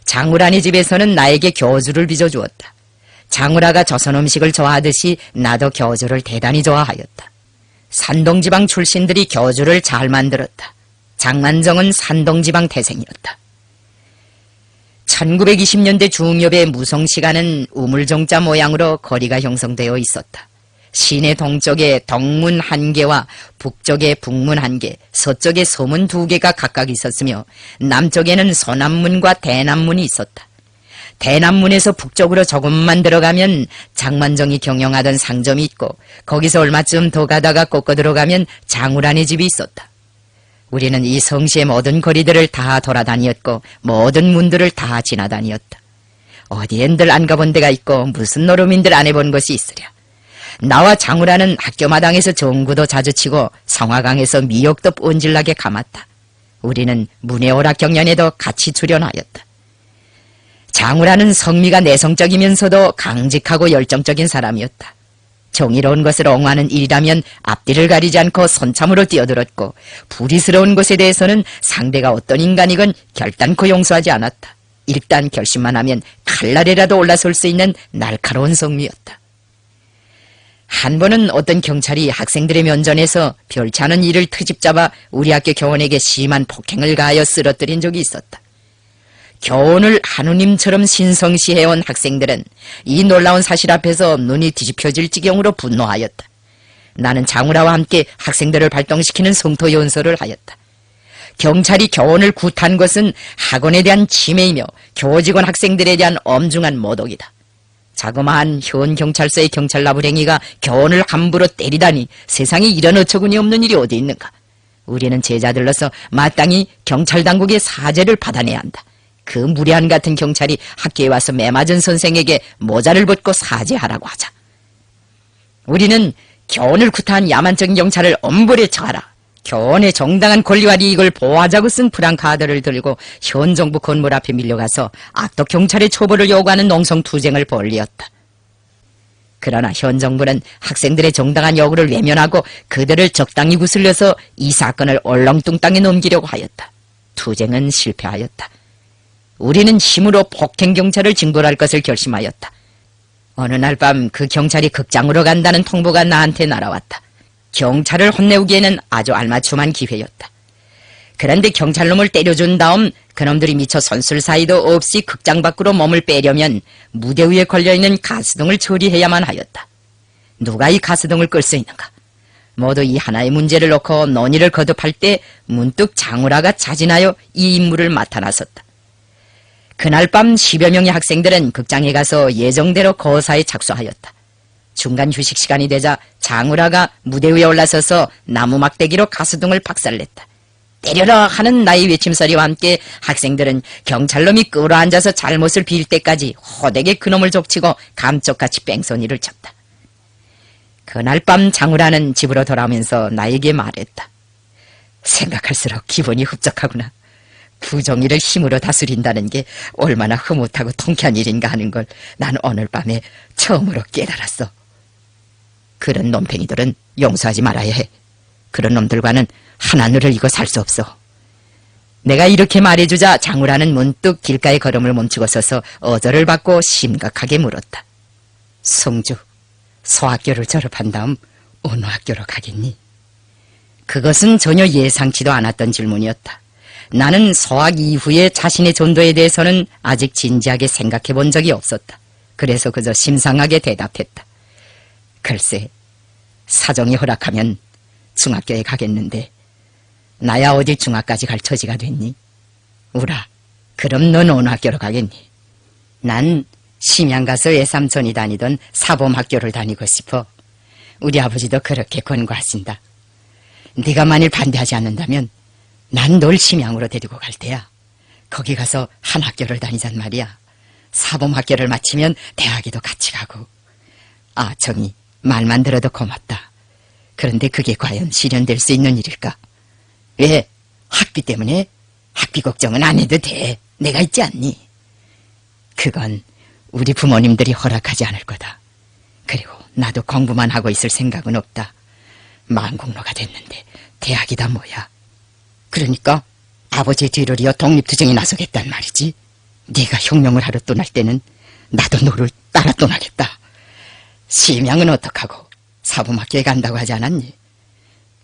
장우라네 집에서는 나에게 교주를 빚어주었다. 장우라가 조선 음식을 좋아하듯이 나도 교주를 대단히 좋아하였다. 산동지방 출신들이 교주를 잘 만들었다. 장만정은 산동지방 태생이었다. 1920년대 중엽의 무성시가는 우물정자 모양으로 거리가 형성되어 있었다. 시내 동쪽에 덕문 1개와 북쪽에 북문 1개, 서쪽에 서문 2개가 각각 있었으며 남쪽에는 서남문과 대남문이 있었다. 대남문에서 북쪽으로 조금만 들어가면 장만정이 경영하던 상점이 있고 거기서 얼마쯤 더 가다가 꺾어 들어가면 장우란의 집이 있었다. 우리는 이 성시의 모든 거리들을 다 돌아다녔고 모든 문들을 다 지나다녔다. 어디엔들 안 가본 데가 있고 무슨 노름인들 안 해본 것이 있으랴. 나와 장우라는 학교 마당에서 정구도 자주 치고 성화강에서 미역도 뻔질나게 감았다. 우리는 문예오락 경연에도 같이 출연하였다. 장우라는 성미가 내성적이면서도 강직하고 열정적인 사람이었다. 정의로운 것을 옹호하는 일이라면 앞뒤를 가리지 않고 손참으로 뛰어들었고 불의스러운 것에 대해서는 상대가 어떤 인간이건 결단코 용서하지 않았다. 일단 결심만 하면 칼날에라도 올라설 수 있는 날카로운 성미였다. 한 번은 어떤 경찰이 학생들의 면전에서 별치 않은 일을 트집잡아 우리 학교 교원에게 심한 폭행을 가하여 쓰러뜨린 적이 있었다. 교훈을 하느님처럼 신성시해온 학생들은 이 놀라운 사실 앞에서 눈이 뒤집혀질 지경으로 분노하였다. 나는 장우라와 함께 학생들을 발동시키는 성토연설을 하였다. 경찰이 교훈을 굿한 것은 학원에 대한 침해이며 교직원 학생들에 대한 엄중한 모독이다. 자그마한 현 경찰서의 경찰 나부랭이가 교훈을 함부로 때리다니 세상에 이런 어처구니 없는 일이 어디 있는가. 우리는 제자들로서 마땅히 경찰 당국의 사죄를 받아내야 한다. 그 무례한 같은 경찰이 학교에 와서 매맞은 선생에게 모자를 벗고 사죄하라고 하자. 우리는 교훈을 구타한 야만적인 경찰을 엄벌에 처하라. 교훈의 정당한 권리와 이익을 보호하자고 쓴 프랑카드를 들고 현 정부 건물 앞에 밀려가서 악독 경찰의 처벌을 요구하는 농성투쟁을 벌이었다. 그러나 현 정부는 학생들의 정당한 요구를 외면하고 그들을 적당히 구슬려서 이 사건을 얼렁뚱땅에 넘기려고 하였다. 투쟁은 실패하였다. 우리는 힘으로 폭행경찰을 징벌할 것을 결심하였다. 어느 날 밤 그 경찰이 극장으로 간다는 통보가 나한테 날아왔다. 경찰을 혼내우기에는 아주 알맞춤한 기회였다. 그런데 경찰놈을 때려준 다음 그놈들이 미처 손쓸 사이도 없이 극장 밖으로 몸을 빼려면 무대 위에 걸려있는 가스등을 처리해야만 하였다. 누가 이 가스등을 끌 수 있는가? 모두 이 하나의 문제를 놓고 논의를 거듭할 때 문득 장우라가 자진하여 이 임무를 맡아 나섰다. 그날 밤 10여 명의 학생들은 극장에 가서 예정대로 거사에 착수하였다. 중간 휴식 시간이 되자 장우라가 무대 위에 올라서서 나무 막대기로 가스등을 박살냈다. 때려라 하는 나의 외침소리와 함께 학생들은 경찰놈이 끌어앉아서 잘못을 빌 때까지 호되게 그놈을 족치고 감쪽같이 뺑소니를 쳤다. 그날 밤 장우라는 집으로 돌아오면서 나에게 말했다. 생각할수록 기분이 흡족하구나. 부정의를 힘으로 다스린다는 게 얼마나 흐뭇하고 통쾌한 일인가 하는 걸 난 오늘 밤에 처음으로 깨달았어. 그런 놈팽이들은 용서하지 말아야 해. 그런 놈들과는 하나늘을 이고 살 수 없어. 내가 이렇게 말해주자 장우라는 문득 길가에 걸음을 멈추고 서서 어절을 받고 심각하게 물었다. 성주, 소학교를 졸업한 다음 어느 학교로 가겠니? 그것은 전혀 예상치도 않았던 질문이었다. 나는 소학 이후에 자신의 전도에 대해서는 아직 진지하게 생각해 본 적이 없었다. 그래서 그저 심상하게 대답했다. 글쎄, 사정이 허락하면 중학교에 가겠는데 나야 어디 중학까지 갈 처지가 됐니? 우라, 그럼 넌 어느 학교로 가겠니? 난 심양 가서 외삼촌이 다니던 사범학교를 다니고 싶어. 우리 아버지도 그렇게 권고하신다. 네가 만일 반대하지 않는다면 난 널 심양으로 데리고 갈 테야. 거기 가서 한 학교를 다니잔 말이야. 사범학교를 마치면 대학에도 같이 가고. 아, 정이 말만 들어도 고맙다. 그런데 그게 과연 실현될 수 있는 일일까? 왜? 학비 때문에? 학비 걱정은 안 해도 돼. 내가 있지 않니? 그건 우리 부모님들이 허락하지 않을 거다. 그리고 나도 공부만 하고 있을 생각은 없다. 만국노가 됐는데 대학이다 뭐야. 그러니까 아버지의 뒤를 이어 독립투쟁에 나서겠단 말이지. 네가 혁명을 하러 떠날 때는 나도 너를 따라 떠나겠다. 심양은 어떡하고? 사범학교에 간다고 하지 않았니?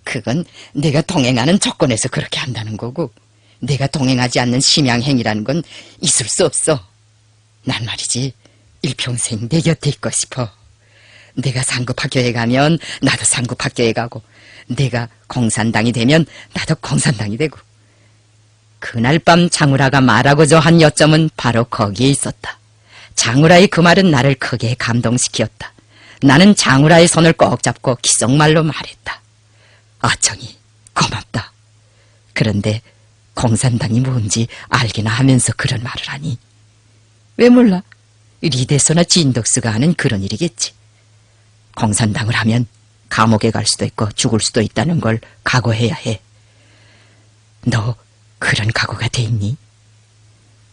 그건 내가 동행하는 조건에서 그렇게 한다는 거고 내가 동행하지 않는 심양행이라는 건 있을 수 없어. 난 말이지 일평생 내 곁에 있고 싶어. 내가 상급학교에 가면 나도 상급학교에 가고, 내가 공산당이 되면 나도 공산당이 되고. 그날 밤 장우라가 말하고자 한 요점은 바로 거기에 있었다. 장우라의 그 말은 나를 크게 감동시켰다. 나는 장우라의 손을 꼭 잡고 기속말로 말했다. 아청이 고맙다. 그런데 공산당이 뭔지 알기나 하면서 그런 말을 하니. 왜 몰라? 리데서나 진덕스가 하는 그런 일이겠지. 공산당을 하면 감옥에 갈 수도 있고 죽을 수도 있다는 걸 각오해야 해. 너 그런 각오가 돼 있니?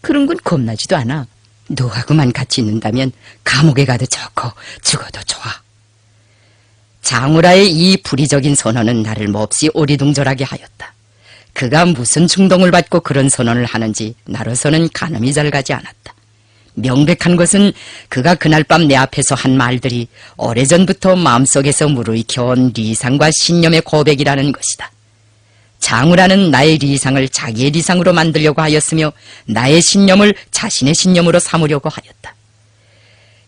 그런 건 겁나지도 않아. 너하고만 같이 있는다면 감옥에 가도 좋고 죽어도 좋아. 장우라의 이 불의적인 선언은 나를 몹시 오리둥절하게 하였다. 그가 무슨 충동을 받고 그런 선언을 하는지 나로서는 가늠이 잘 가지 않았다. 명백한 것은 그가 그날 밤 내 앞에서 한 말들이 오래전부터 마음속에서 무르익혀온 리상과 신념의 고백이라는 것이다. 장우라는 나의 리상을 자기의 리상으로 만들려고 하였으며 나의 신념을 자신의 신념으로 삼으려고 하였다.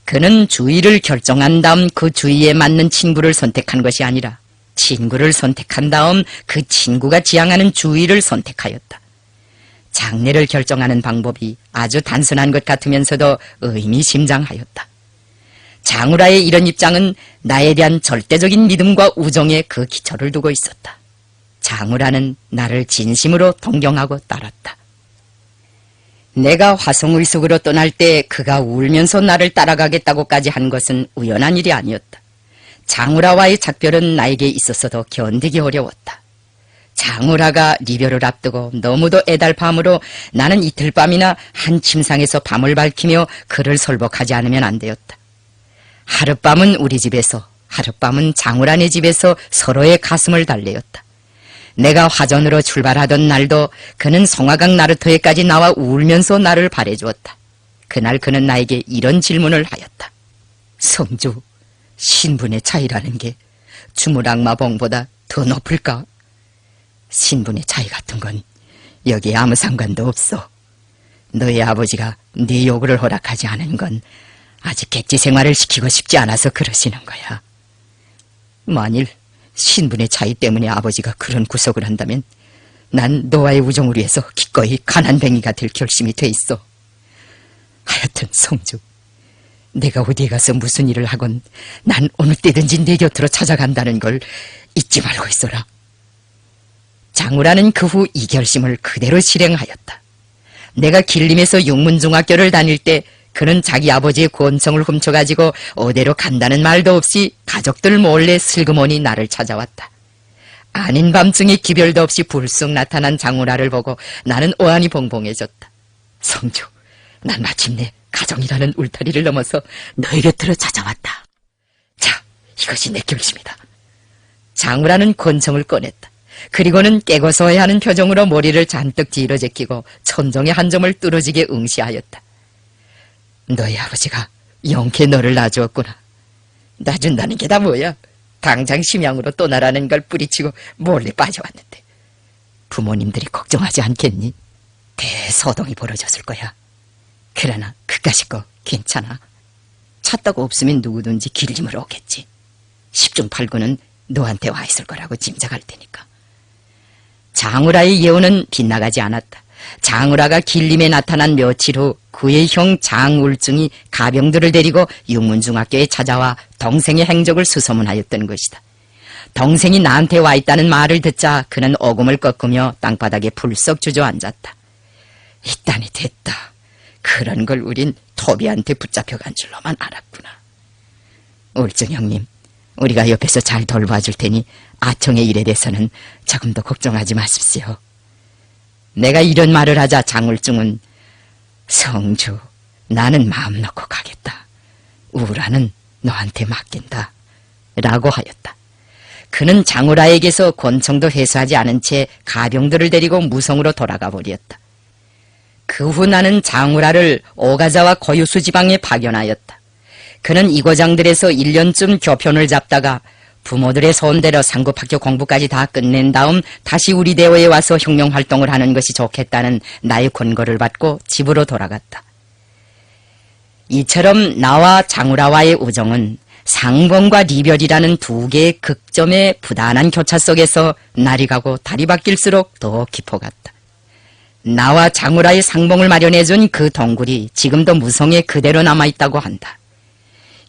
그는 주의를 결정한 다음 그 주의에 맞는 친구를 선택한 것이 아니라 친구를 선택한 다음 그 친구가 지향하는 주의를 선택하였다. 장래를 결정하는 방법이 아주 단순한 것 같으면서도 의미심장하였다. 장우라의 이런 입장은 나에 대한 절대적인 믿음과 우정에 그 기초를 두고 있었다. 장우라는 나를 진심으로 동경하고 따랐다. 내가 화성의숙으로 떠날 때 그가 울면서 나를 따라가겠다고까지 한 것은 우연한 일이 아니었다. 장우라와의 작별은 나에게 있어서도 견디기 어려웠다. 장우라가 리별을 앞두고 너무도 애달밤으로 나는 이틀 밤이나 한 침상에서 밤을 밝히며 그를 설복하지 않으면 안 되었다. 하룻밤은 우리 집에서, 하룻밤은 장우라네 집에서 서로의 가슴을 달래었다. 내가 화전으로 출발하던 날도 그는 송화강 나루터에까지 나와 울면서 나를 바래주었다. 그날 그는 나에게 이런 질문을 하였다. 성주, 신분의 차이라는 게 주물악마봉보다 더 높을까? 신분의 차이 같은 건 여기에 아무 상관도 없어. 너희 아버지가 네 요구를 허락하지 않은 건 아직 객지 생활을 시키고 싶지 않아서 그러시는 거야. 만일 신분의 차이 때문에 아버지가 그런 구속을 한다면 난 너와의 우정을 위해서 기꺼이 가난뱅이가 될 결심이 돼 있어. 하여튼 성주, 내가 어디에 가서 무슨 일을 하건 난 어느 때든지 내 곁으로 찾아간다는 걸 잊지 말고 있어라. 장우라는 그 후 이 결심을 그대로 실행하였다. 내가 길림에서 육문중학교를 다닐 때 그는 자기 아버지의 권총을 훔쳐가지고 어디로 간다는 말도 없이 가족들 몰래 슬그머니 나를 찾아왔다. 아닌 밤중에 기별도 없이 불쑥 나타난 장우라를 보고 나는 오한이 봉봉해졌다. 성주, 난 마침내 가정이라는 울타리를 넘어서 너희 곁으로 찾아왔다. 자, 이것이 내 결심이다. 장우라는 권총을 꺼냈다. 그리고는 깨고서야 하는 표정으로 머리를 잔뜩 뒤로 제끼고 천정의 한 점을 뚫어지게 응시하였다. 너희 아버지가 영케 너를 놔주었구나. 놔준다는 게 다 뭐야? 당장 심양으로 떠나라는 걸 뿌리치고 몰래 빠져왔는데 부모님들이 걱정하지 않겠니? 대소동이 벌어졌을 거야. 그러나 그까짓 거 괜찮아. 찾다가 없으면 누구든지 길림으로 오겠지. 10중 8구는 너한테 와 있을 거라고 짐작할 테니까. 장우라의 예언은 빗나가지 않았다. 장우라가 길림에 나타난 며칠 후 그의 형 장울증이 가병들을 데리고 육문중학교에 찾아와 동생의 행적을 수소문하였던 것이다. 동생이 나한테 와 있다는 말을 듣자 그는 오금을 꺾으며 땅바닥에 풀썩 주저앉았다. 이딴이 됐다. 그런 걸 우린 토비한테 붙잡혀간 줄로만 알았구나. 울증 형님, 우리가 옆에서 잘 돌봐줄 테니 아청의 일에 대해서는 조금 더 걱정하지 마십시오. 내가 이런 말을 하자 장울증은 성주, 나는 마음 놓고 가겠다. 우라는 너한테 맡긴다. 라고 하였다. 그는 장우라에게서 권총도 회수하지 않은 채 가병들을 데리고 무성으로 돌아가 버렸다. 그 후 나는 장우라를 오가자와 고유수 지방에 파견하였다. 그는 이 고장들에서 1년쯤 교편을 잡다가 부모들의 소원대로 상급학교 공부까지 다 끝낸 다음 다시 우리 대호에 와서 혁명활동을 하는 것이 좋겠다는 나의 권고를 받고 집으로 돌아갔다. 이처럼 나와 장우라와의 우정은 상봉과 리별이라는 두 개의 극점의 부단한 교차 속에서 날이 가고 달이 바뀔수록 더 깊어갔다. 나와 장우라의 상봉을 마련해준 그 덩굴이 지금도 무성에 그대로 남아있다고 한다.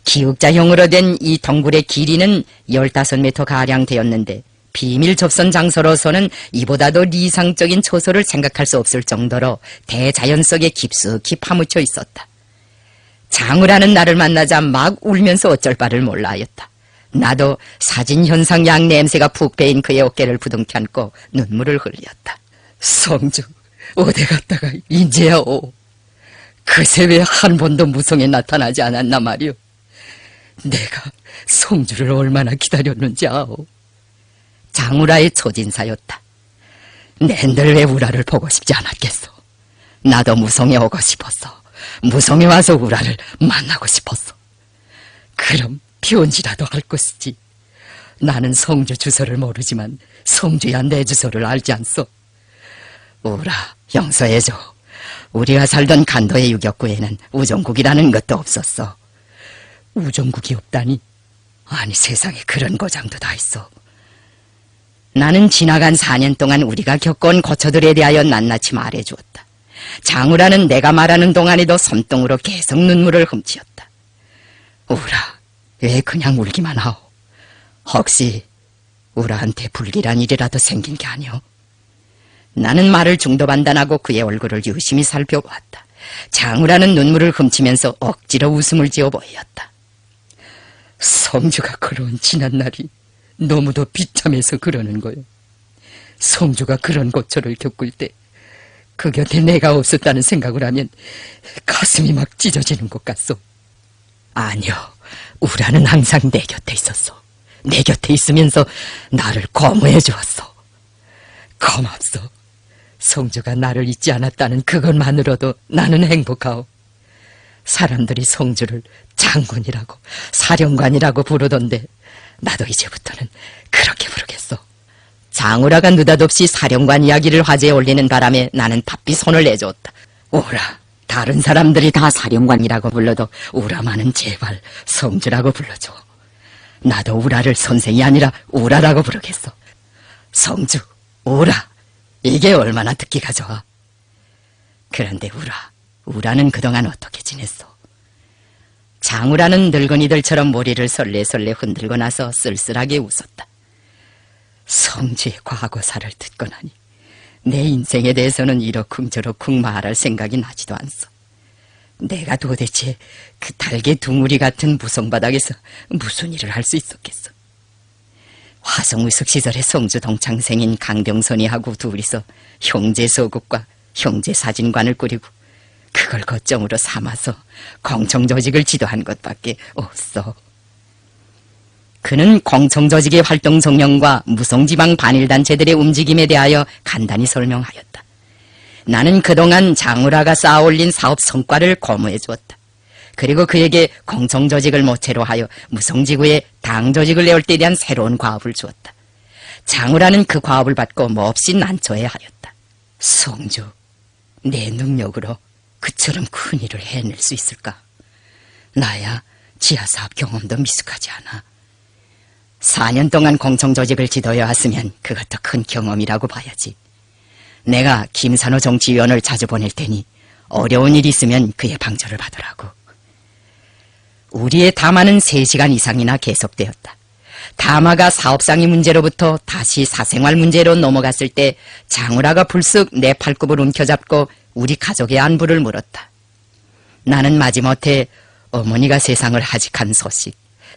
기역자형으로 된 이 덩굴의 길이는 15m가량 되었는데 비밀 접선 장소로서는 이보다도 이상적인 초소를 생각할 수 없을 정도로 대자연 속에 깊숙이 파묻혀 있었다. 장우라는 나를 만나자 막 울면서 어쩔 바를 몰라 하였다. 나도 사진 현상 양 냄새가 푹 배인 그의 어깨를 부둥켜 안고 눈물을 흘렸다. 성주, 어디 갔다가 인제야 오. 그새 왜 한 번도 무성에 나타나지 않았나 말이오. 내가 성주를 얼마나 기다렸는지 아오. 장우라의 초진사였다. 낸들 왜 우라를 보고 싶지 않았겠소. 나도 무성에 오고 싶었어. 무성에 와서 우라를 만나고 싶었어. 그럼 편지라도 할 것이지. 나는 성주 주소를 모르지만 성주야 내 주소를 알지 않소. 우라, 용서해줘. 우리가 살던 간도의 유격구에는 우종국이라는 것도 없었어. 우종국이 없다니? 아니, 세상에 그런 고장도 다 있어. 나는 지나간 4년 동안 우리가 겪어온 고초들에 대하여 낱낱이 말해주었다. 장우라는 내가 말하는 동안에도 손등으로 계속 눈물을 훔치었다. 우라, 왜 그냥 울기만 하오? 혹시 우라한테 불길한 일이라도 생긴 게 아니오? 나는 말을 중도반단하고 그의 얼굴을 유심히 살펴보았다. 장우라는 눈물을 훔치면서 억지로 웃음을 지어 보였다. 성주가 그런 지난 날이 너무도 비참해서 그러는 거요. 성주가 그런 고초를 겪을 때 그 곁에 내가 없었다는 생각을 하면 가슴이 막 찢어지는 것 같소. 아니요, 우라는 항상 내 곁에 있었소. 내 곁에 있으면서 나를 고무해 주었소. 고맙소. 성주가 나를 잊지 않았다는 그것만으로도 나는 행복하오. 사람들이 성주를 장군이라고 사령관이라고 부르던데 나도 이제부터는 그렇게 부르겠소. 장우라가 느닷없이 사령관 이야기를 화제에 올리는 바람에 나는 바삐 손을 내줬다. 우라, 다른 사람들이 다 사령관이라고 불러도 우라만은 제발 성주라고 불러줘. 나도 우라를 선생이 아니라 우라라고 부르겠소. 성주, 우라, 이게 얼마나 듣기가 좋아. 그런데 우라는 그동안 어떻게 지냈어? 장우라는 늙은이들처럼 머리를 설레설레 흔들고 나서 쓸쓸하게 웃었다. 성주의 과거사를 듣고 나니 내 인생에 대해서는 이러쿵저러쿵 말할 생각이 나지도 않소. 내가 도대체 그 달개 둥우리 같은 무성바닥에서 무슨 일을 할 수 있었겠어. 화성의숙 시절에 성주 동창생인 강병선이하고 둘이서 형제서국과 형제사진관을 꾸리고 그걸 거점으로 삼아서 공청조직을 지도한 것밖에 없어. 그는 공청조직의 활동 성령과 무성지방 반일단체들의 움직임에 대하여 간단히 설명하였다. 나는 그동안 장우라가 쌓아올린 사업 성과를 고무해 주었다. 그리고 그에게 공청조직을 모체로 하여 무성지구에 당조직을 내올 때에 대한 새로운 과업을 주었다. 장우라는 그 과업을 받고 몹시 난처해 하였다. 성주, 내 능력으로 그처럼 큰 일을 해낼 수 있을까? 나야 지하사업 경험도 미숙하지 않아. 4년 동안 공청조직을 지도해 왔으면 그것도 큰 경험이라고 봐야지. 내가 김산호 정치위원을 자주 보낼 테니 어려운 일이 있으면 그의 방조를 받으라고. 우리의 담화는 3시간 이상이나 계속되었다. 담화가 사업상의 문제로부터 다시 사생활 문제로 넘어갔을 때 장우라가 불쑥 내 팔굽을 움켜잡고 우리 가족의 안부를 물었다. 나는 마지못해 어머니가 세상을 하직한 소식,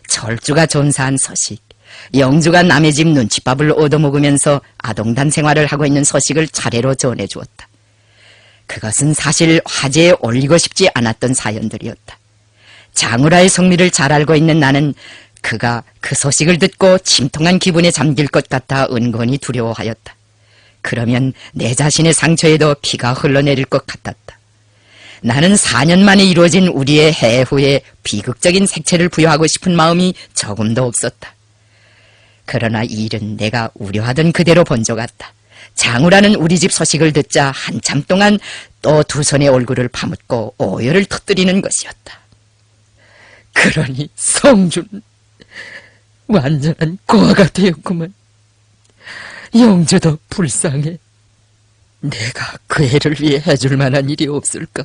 철주가 전사한 소식, 영주가 남의 집 눈칫밥을 얻어먹으면서 아동단 생활을 하고 있는 소식을 차례로 전해주었다. 그것은 사실 화제에 올리고 싶지 않았던 사연들이었다. 장우라의 성미를 잘 알고 있는 나는 그가 그 소식을 듣고 침통한 기분에 잠길 것 같아 은근히 두려워하였다. 그러면 내 자신의 상처에도 피가 흘러내릴 것 같았다. 나는 4년 만에 이루어진 우리의 해후에 비극적인 색채를 부여하고 싶은 마음이 조금도 없었다. 그러나 이 일은 내가 우려하던 그대로 번져갔다. 장우라는 우리 집 소식을 듣자 한참 동안 또 두 손의 얼굴을 파묻고 오열을 터뜨리는 것이었다. 그러니 성준, 완전한 고아가 되었구먼. 영주도 불쌍해. 내가 그 애를 위해 해줄 만한 일이 없을까?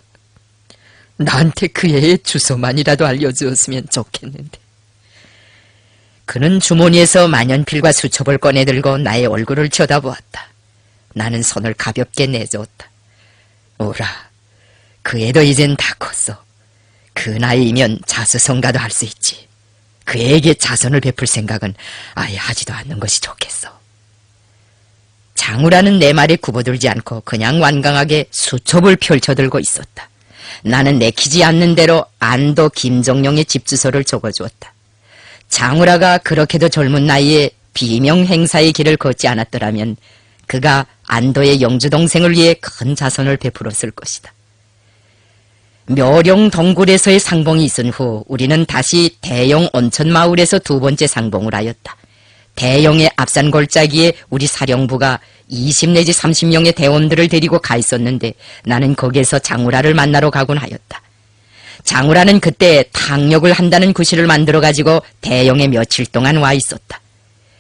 나한테 그 애의 주소만이라도 알려주었으면 좋겠는데. 그는 주머니에서 만연필과 수첩을 꺼내들고 나의 얼굴을 쳐다보았다. 나는 손을 가볍게 내줬다. 오라, 그 애도 이젠 다 컸어. 그 나이면 자수성가도 할 수 있지. 그 애에게 자선을 베풀 생각은 아예 하지도 않는 것이 좋겠어. 장우라는 내 말에 구버들지 않고 그냥 완강하게 수첩을 펼쳐들고 있었다. 나는 내키지 않는 대로 안도 김정용의 집 주소를 적어주었다. 장우라가 그렇게도 젊은 나이에 비명 행사의 길을 걷지 않았더라면 그가 안도의 영주 동생을 위해 큰 자선을 베풀었을 것이다. 묘령 동굴에서의 상봉이 있은 후 우리는 다시 대용 온천 마을에서 두 번째 상봉을 하였다. 대용의 앞산 골짜기에 우리 사령부가 20 내지 30명의 대원들을 데리고 가 있었는데 나는 거기에서 장우라를 만나러 가곤 하였다. 장우라는 그때 탕력을 한다는 구실을 만들어가지고 대용에 며칠 동안 와 있었다.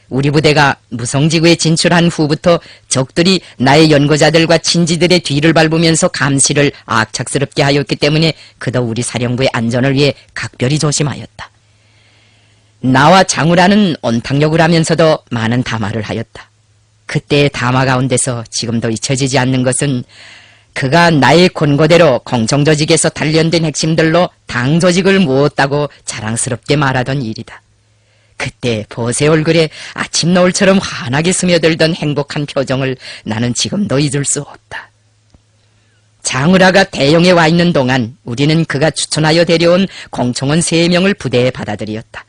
우리 부대가 무성지구에 진출한 후부터 적들이 나의 연고자들과 친지들의 뒤를 밟으면서 감시를 악착스럽게 하였기 때문에 그도 우리 사령부의 안전을 위해 각별히 조심하였다. 나와 장우라는 온탕력을 하면서도 많은 담화를 하였다. 그때의 담화 가운데서 지금도 잊혀지지 않는 것은 그가 나의 권고대로 공정조직에서 단련된 핵심들로 당조직을 모았다고 자랑스럽게 말하던 일이다. 그때 보세 얼굴에 아침 노을처럼 환하게 스며들던 행복한 표정을 나는 지금도 잊을 수 없다. 장우라가 대용에 와 있는 동안 우리는 그가 추천하여 데려온 공청원 3명을 부대에 받아들였다.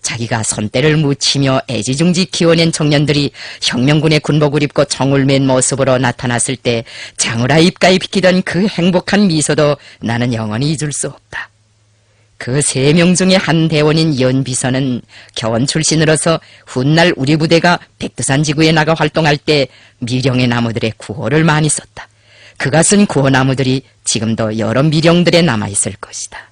자기가 손때를 묻히며 애지중지 키워낸 청년들이 혁명군의 군복을 입고 총을 맨 모습으로 나타났을 때 장우라 입가에 비키던 그 행복한 미소도 나는 영원히 잊을 수 없다. 그 3명 중에 한 대원인 연비서는 교원 출신으로서 훗날 우리 부대가 백두산 지구에 나가 활동할 때 미령의 나무들의 구호를 많이 썼다. 그가 쓴 구호나무들이 지금도 여러 미령들에 남아있을 것이다.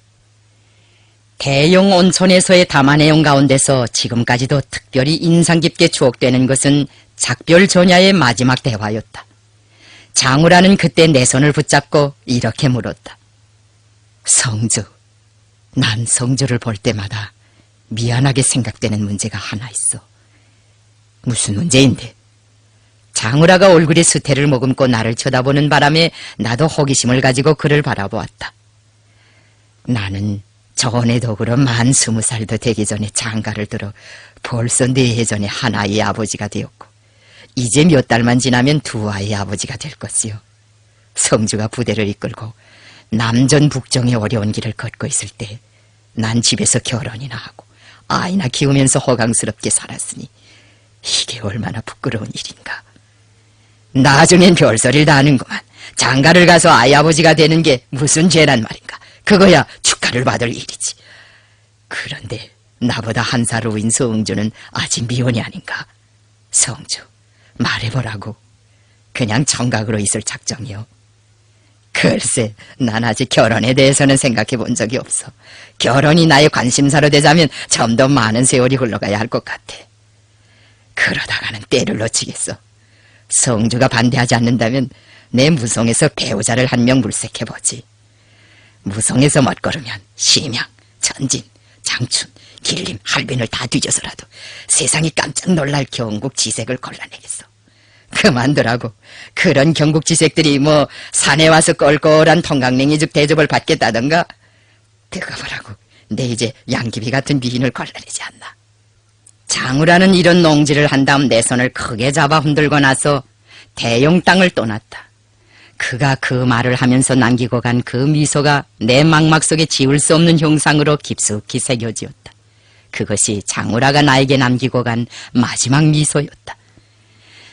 대용 온천에서의 담화 내용 가운데서 지금까지도 특별히 인상 깊게 추억되는 것은 작별 전야의 마지막 대화였다. 장우라는 그때 내 손을 붙잡고 이렇게 물었다. 성주, 난 성주를 볼 때마다 미안하게 생각되는 문제가 하나 있어. 무슨 문제인데? 장우라가 얼굴에 수태를 머금고 나를 쳐다보는 바람에 나도 호기심을 가지고 그를 바라보았다. 나는 전에도 그럼 만 20살도 되기 전에 장가를 들어 벌써 4해 전에 한 아이의 아버지가 되었고 이제 몇 달만 지나면 2아이의 아버지가 될 것이요. 성주가 부대를 이끌고 남전 북정의 어려운 길을 걷고 있을 때 난 집에서 결혼이나 하고 아이나 키우면서 호강스럽게 살았으니 이게 얼마나 부끄러운 일인가. 나중엔 별소리를 다 하는구만. 장가를 가서 아이 아버지가 되는 게 무슨 죄란 말인가. 그거야 축하를 받을 일이지. 그런데 나보다 한 살 후인 성주는 아직 미혼이 아닌가. 성주, 말해보라고. 그냥 청각으로 있을 작정이요. 글쎄, 난 아직 결혼에 대해서는 생각해 본 적이 없어. 결혼이 나의 관심사로 되자면 좀 더 많은 세월이 흘러가야 할 것 같아. 그러다가는 때를 놓치겠어. 성주가 반대하지 않는다면 내 무성에서 배우자를 한 명 물색해보지. 무성에서 멋걸으면 심양, 천진, 장춘, 길림, 할빈을 다 뒤져서라도 세상이 깜짝 놀랄 경국지색을 골라내겠어. 그만두라고. 그런 경국지색들이 뭐 산에 와서 껄껄한 통강냉이죽 대접을 받겠다던가. 듣고 보라고. 내 이제 양귀비 같은 미인을 골라내지 않나. 장우라는 이런 농지를 한 다음 내 손을 크게 잡아 흔들고 나서 대용 땅을 떠났다. 그가 그 말을 하면서 남기고 간 그 미소가 내 망막 속에 지울 수 없는 형상으로 깊숙이 새겨지었다. 그것이 장우라가 나에게 남기고 간 마지막 미소였다.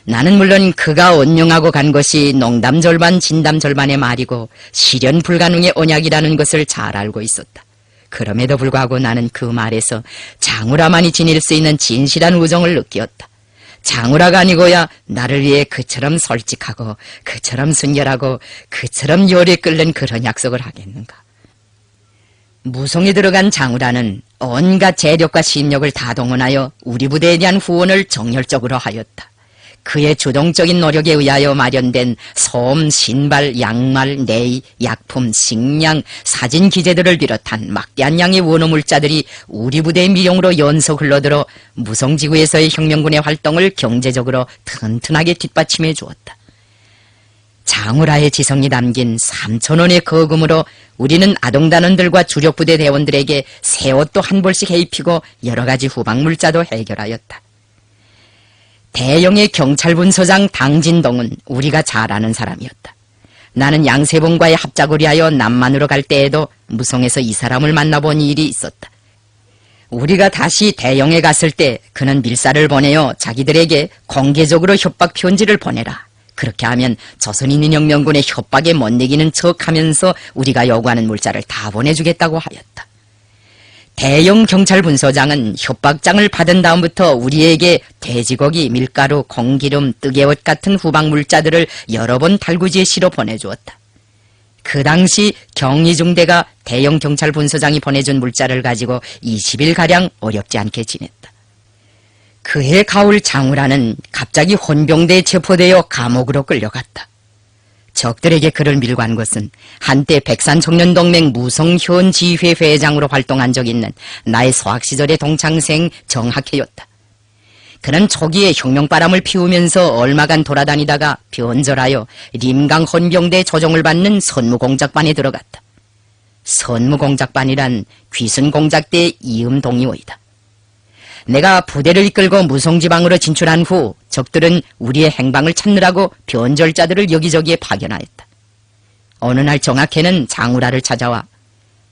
나는 물론 그가 언용하고 간 것이 농담 절반 진담 절반의 말이고 실현 불가능의 언약이라는 것을 잘 알고 있었다. 그럼에도 불구하고 나는 그 말에서 장우라만이 지닐 수 있는 진실한 우정을 느꼈다. 장우라가 아니고야 나를 위해 그처럼 솔직하고 그처럼 순결하고 그처럼 요리 끓는 그런 약속을 하겠는가. 무송에 들어간 장우라는 온갖 재력과 심력을 다 동원하여 우리 부대에 대한 후원을 정열적으로 하였다. 그의 주동적인 노력에 의하여 마련된 솜, 신발, 양말, 네이, 약품, 식량, 사진 기재들을 비롯한 막대한 양의 원호물자들이 우리 부대의 미용으로 연속 흘러들어 무송지구에서의 혁명군의 활동을 경제적으로 튼튼하게 뒷받침해 주었다. 장우라의 지성이 담긴 3,000원의 거금으로 우리는 아동단원들과 주력부대 대원들에게 새 옷도 한 벌씩 해입히고 여러 가지 후방물자도 해결하였다. 대영의 경찰분서장 당진동은 우리가 잘 아는 사람이었다. 나는 양세봉과의 합작을 위하여 남만으로 갈 때에도 무송에서 이 사람을 만나본 일이 있었다. 우리가 다시 대영에 갔을 때 그는 밀사를 보내어 자기들에게 공개적으로 협박 편지를 보내라. 그렇게 하면 조선인민혁명군의 협박에 못 이기는 척하면서 우리가 요구하는 물자를 다 보내주겠다고 하였다. 대영 경찰분서장은 협박장을 받은 다음부터 우리에게 돼지고기, 밀가루, 공기름, 뜨개옷 같은 후방물자들을 여러 번 달구지에 실어 보내주었다. 그 당시 경리중대가 대영 경찰분서장이 보내준 물자를 가지고 20일가량 어렵지 않게 지냈다. 그해 가을 장우라는 갑자기 혼병대에 체포되어 감옥으로 끌려갔다. 적들에게 그를 밀고 간 것은 한때 백산청년동맹 무송현지회 회장으로 활동한 적 있는 나의 소학시절의 동창생 정학회였다. 그는 초기에 혁명바람을 피우면서 얼마간 돌아다니다가 변절하여 림강 혼병대 조종을 받는 선무공작반에 들어갔다. 선무공작반이란 귀순공작대의 이음동의호이다. 내가 부대를 이끌고 무송지방으로 진출한 후 적들은 우리의 행방을 찾느라고 변절자들을 여기저기에 파견하였다. 어느 날 정학회는 장우라를 찾아와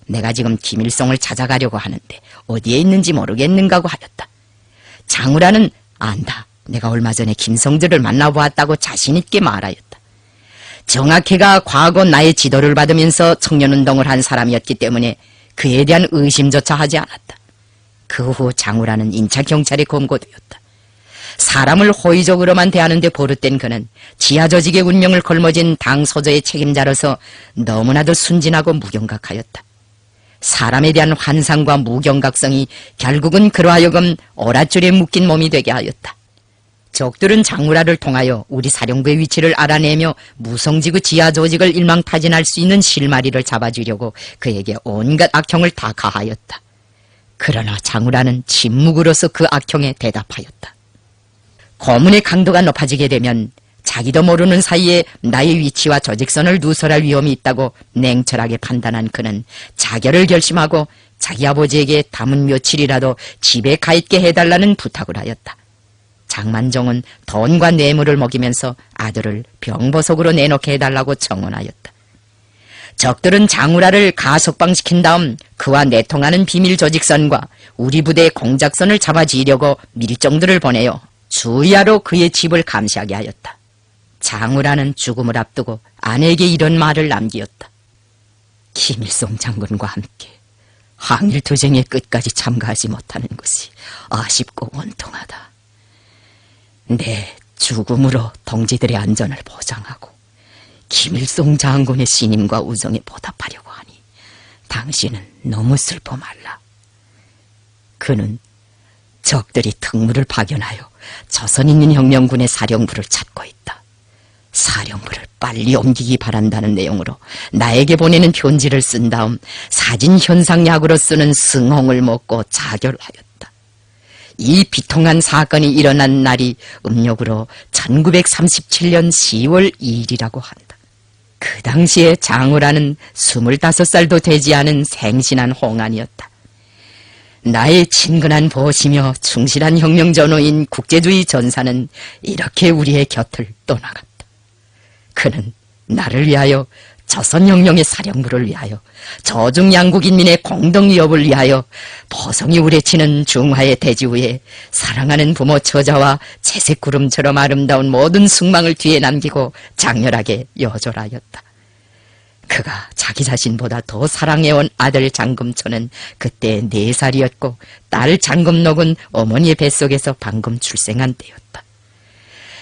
내가 지금 김일성을 찾아가려고 하는데 어디에 있는지 모르겠는가고 하였다. 장우라는 안다. 내가 얼마 전에 김성들을 만나보았다고 자신있게 말하였다. 정학회가 과거 나의 지도를 받으면서 청년운동을 한 사람이었기 때문에 그에 대한 의심조차 하지 않았다. 그 후 장우라는 인차경찰에 검거되었다. 사람을 호의적으로만 대하는 데 버릇된 그는 지하조직의 운명을 걸머진 당 소조의 책임자로서 너무나도 순진하고 무경각하였다. 사람에 대한 환상과 무경각성이 결국은 그로 하여금 오랏줄에 묶인 몸이 되게 하였다. 적들은 장우라를 통하여 우리 사령부의 위치를 알아내며 무송지구 지하조직을 일망타진할 수 있는 실마리를 잡아주려고 그에게 온갖 악형을 다 가하였다. 그러나 장우라는 침묵으로서 그 악형에 대답하였다. 고문의 강도가 높아지게 되면 자기도 모르는 사이에 나의 위치와 조직선을 누설할 위험이 있다고 냉철하게 판단한 그는 자결을 결심하고 자기 아버지에게 담은 며칠이라도 집에 가있게 해달라는 부탁을 하였다. 장만종은 돈과 뇌물을 먹이면서 아들을 병보석으로 내놓게 해달라고 청원하였다. 적들은 장우라를 가석방시킨 다음 그와 내통하는 비밀 조직선과 우리 부대의 공작선을 잡아지려고 밀정들을 보내어 주야로 그의 집을 감시하게 하였다. 장우라는 죽음을 앞두고 아내에게 이런 말을 남기었다. 김일성 장군과 함께 항일투쟁의 끝까지 참가하지 못하는 것이 아쉽고 원통하다. 내 죽음으로 동지들의 안전을 보장하고 김일성 장군의 신임과 우정에 보답하려고 하니 당신은 너무 슬퍼 말라. 그는 적들이 특무를 파견하여 조선인민혁명군의 사령부를 찾고 있다. 사령부를 빨리 옮기기 바란다는 내용으로 나에게 보내는 편지를 쓴 다음 사진 현상약으로 쓰는 승홍을 먹고 자결하였다. 이 비통한 사건이 일어난 날이 음력으로 1937년 10월 2일이라고 한다. 그 당시에 장우라는 25살도 되지 않은 생신한 홍안이었다. 나의 친근한 보시며 충실한 혁명전우인 국제주의 전사는 이렇게 우리의 곁을 떠나갔다. 그는 나를 위하여 조선혁명의 사령부를 위하여 조중양국인민의 공동위협을 위하여 보성이 우레치는 중화의 대지 위에 사랑하는 부모 처자와 채색구름처럼 아름다운 모든 숙망을 뒤에 남기고 장렬하게 여절하였다. 그가 자기 자신보다 더 사랑해온 아들 장금초는 그때 4살이었고 딸 장금록은 어머니의 뱃속에서 방금 출생한 때였다.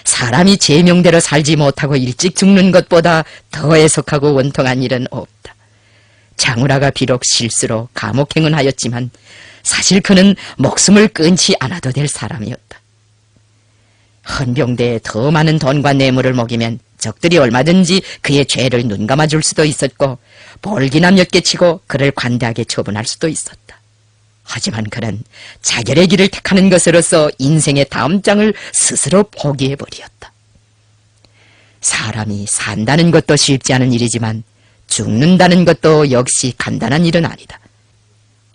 사람이 제명대로 살지 못하고 일찍 죽는 것보다 더 애석하고 원통한 일은 없다. 장우라가 비록 실수로 감옥행은 하였지만 사실 그는 목숨을 끊지 않아도 될 사람이었다. 헌병대에 더 많은 돈과 뇌물을 먹이면 적들이 얼마든지 그의 죄를 눈감아줄 수도 있었고 볼기나 몇 개 치고 그를 관대하게 처분할 수도 있었다. 하지만 그는 자결의 길을 택하는 것으로서 인생의 다음 장을 스스로 포기해버렸다. 사람이 산다는 것도 쉽지 않은 일이지만 죽는다는 것도 역시 간단한 일은 아니다.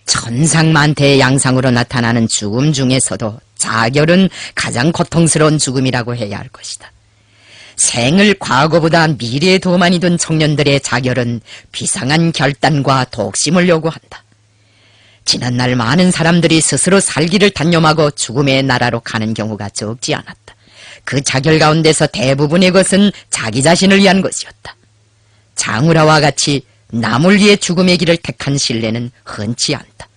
천상만태의 양상으로 나타나는 죽음 중에서도 자결은 가장 고통스러운 죽음이라고 해야 할 것이다. 생을 과거보다 미래에 더 많이 둔 청년들의 자결은 비상한 결단과 독심을 요구한다. 지난날 많은 사람들이 스스로 살기를 단념하고 죽음의 나라로 가는 경우가 적지 않았다. 그 자결 가운데서 대부분의 것은 자기 자신을 위한 것이었다. 장우라와 같이 남을 위해 죽음의 길을 택한 신뢰는 흔치 않다.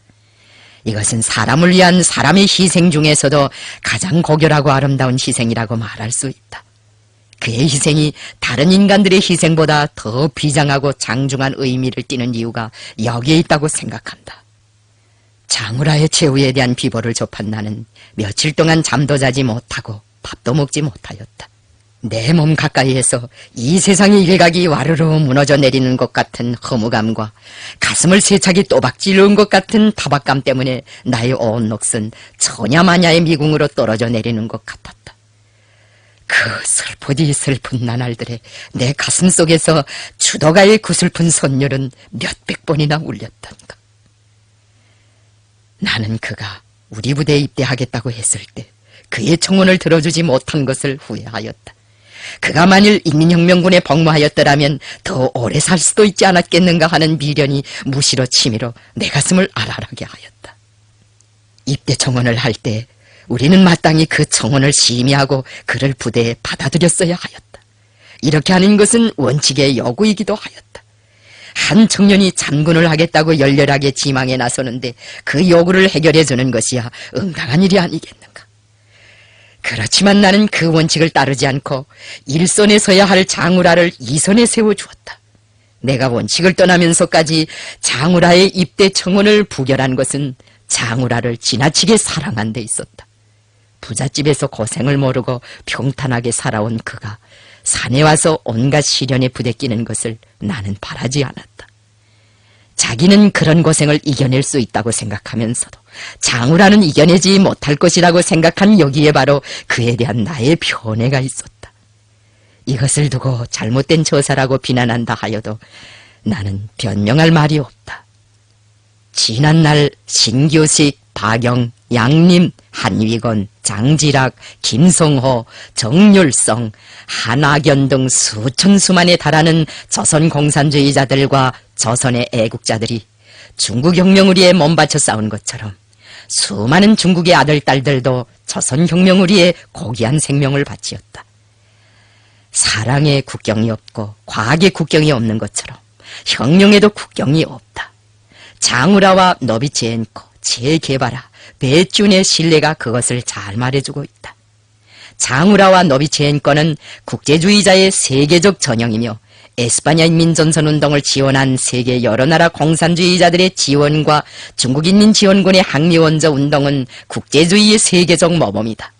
이것은 사람을 위한 사람의 희생 중에서도 가장 고결하고 아름다운 희생이라고 말할 수 있다. 그의 희생이 다른 인간들의 희생보다 더 비장하고 장중한 의미를 띠는 이유가 여기에 있다고 생각한다. 장우라의 최후에 대한 비보를 접한 나는 며칠 동안 잠도 자지 못하고 밥도 먹지 못하였다. 내 몸 가까이에서 이 세상의 일각이 와르르 무너져 내리는 것 같은 허무감과 가슴을 세차게 또박 찌르는 것 같은 타박감 때문에 나의 온 넋은 처냐마냐의 미궁으로 떨어져 내리는 것 같았다. 그 슬프디 슬픈 나날들에 내 가슴 속에서 주도가의 구슬픈 선율은 몇백 번이나 울렸던가. 나는 그가 우리 부대에 입대하겠다고 했을 때 그의 청혼을 들어주지 못한 것을 후회하였다. 그가 만일 인민혁명군에 복무하였더라면 더 오래 살 수도 있지 않았겠는가 하는 미련이 무시로 치밀어 내 가슴을 알알하게 하였다. 입대 청혼을 할 때 우리는 마땅히 그 청혼을 심의하고 그를 부대에 받아들였어야 하였다. 이렇게 하는 것은 원칙의 요구이기도 하였다. 한 청년이 참군을 하겠다고 열렬하게 지망에 나서는데 그 요구를 해결해주는 것이야 응당한 일이 아니겠는가. 그렇지만 나는 그 원칙을 따르지 않고 일선에 서야 할 장우라를 이선에 세워주었다. 내가 원칙을 떠나면서까지 장우라의 입대 청혼을 부결한 것은 장우라를 지나치게 사랑한 데 있었다. 부잣집에서 고생을 모르고 평탄하게 살아온 그가 산에 와서 온갖 시련에 부대끼는 것을 나는 바라지 않았다. 자기는 그런 고생을 이겨낼 수 있다고 생각하면서도 장우라는 이겨내지 못할 것이라고 생각한 여기에 바로 그에 대한 나의 편애가 있었다. 이것을 두고 잘못된 처사라고 비난한다 하여도 나는 변명할 말이 없다. 지난날 신규식, 박영, 양림, 한위건, 장지락, 김성호, 정률성, 한학연 등 수천 수만에 달하는 조선 공산주의자들과 조선의 애국자들이 중국혁명을 위해 몸바쳐 싸운 것처럼 수많은 중국의 아들, 딸들도 조선혁명을 위해 고귀한 생명을 바치었다. 사랑의 국경이 없고 과학의 국경이 없는 것처럼 혁명에도 국경이 없다. 장우라와 노비체엔코, 체게바라, 배준의 신뢰가 그것을 잘 말해주고 있다. 장우라와 노비체엔코는 국제주의자의 세계적 전형이며 에스파냐 인민전선운동을 지원한 세계 여러 나라 공산주의자들의 지원과 중국인민지원군의 항미원조 운동은 국제주의의 세계적 모범이다.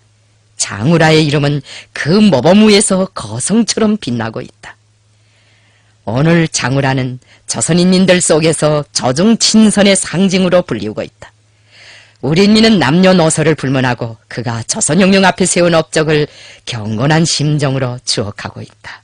장우라의 이름은 그 모범 위에서 거성처럼 빛나고 있다. 오늘 장우라는 조선인민들 속에서 조중친선의 상징으로 불리우고 있다. 우리 인민은 남녀노소를 불문하고 그가 조선혁명 앞에 세운 업적을 경건한 심정으로 추억하고 있다.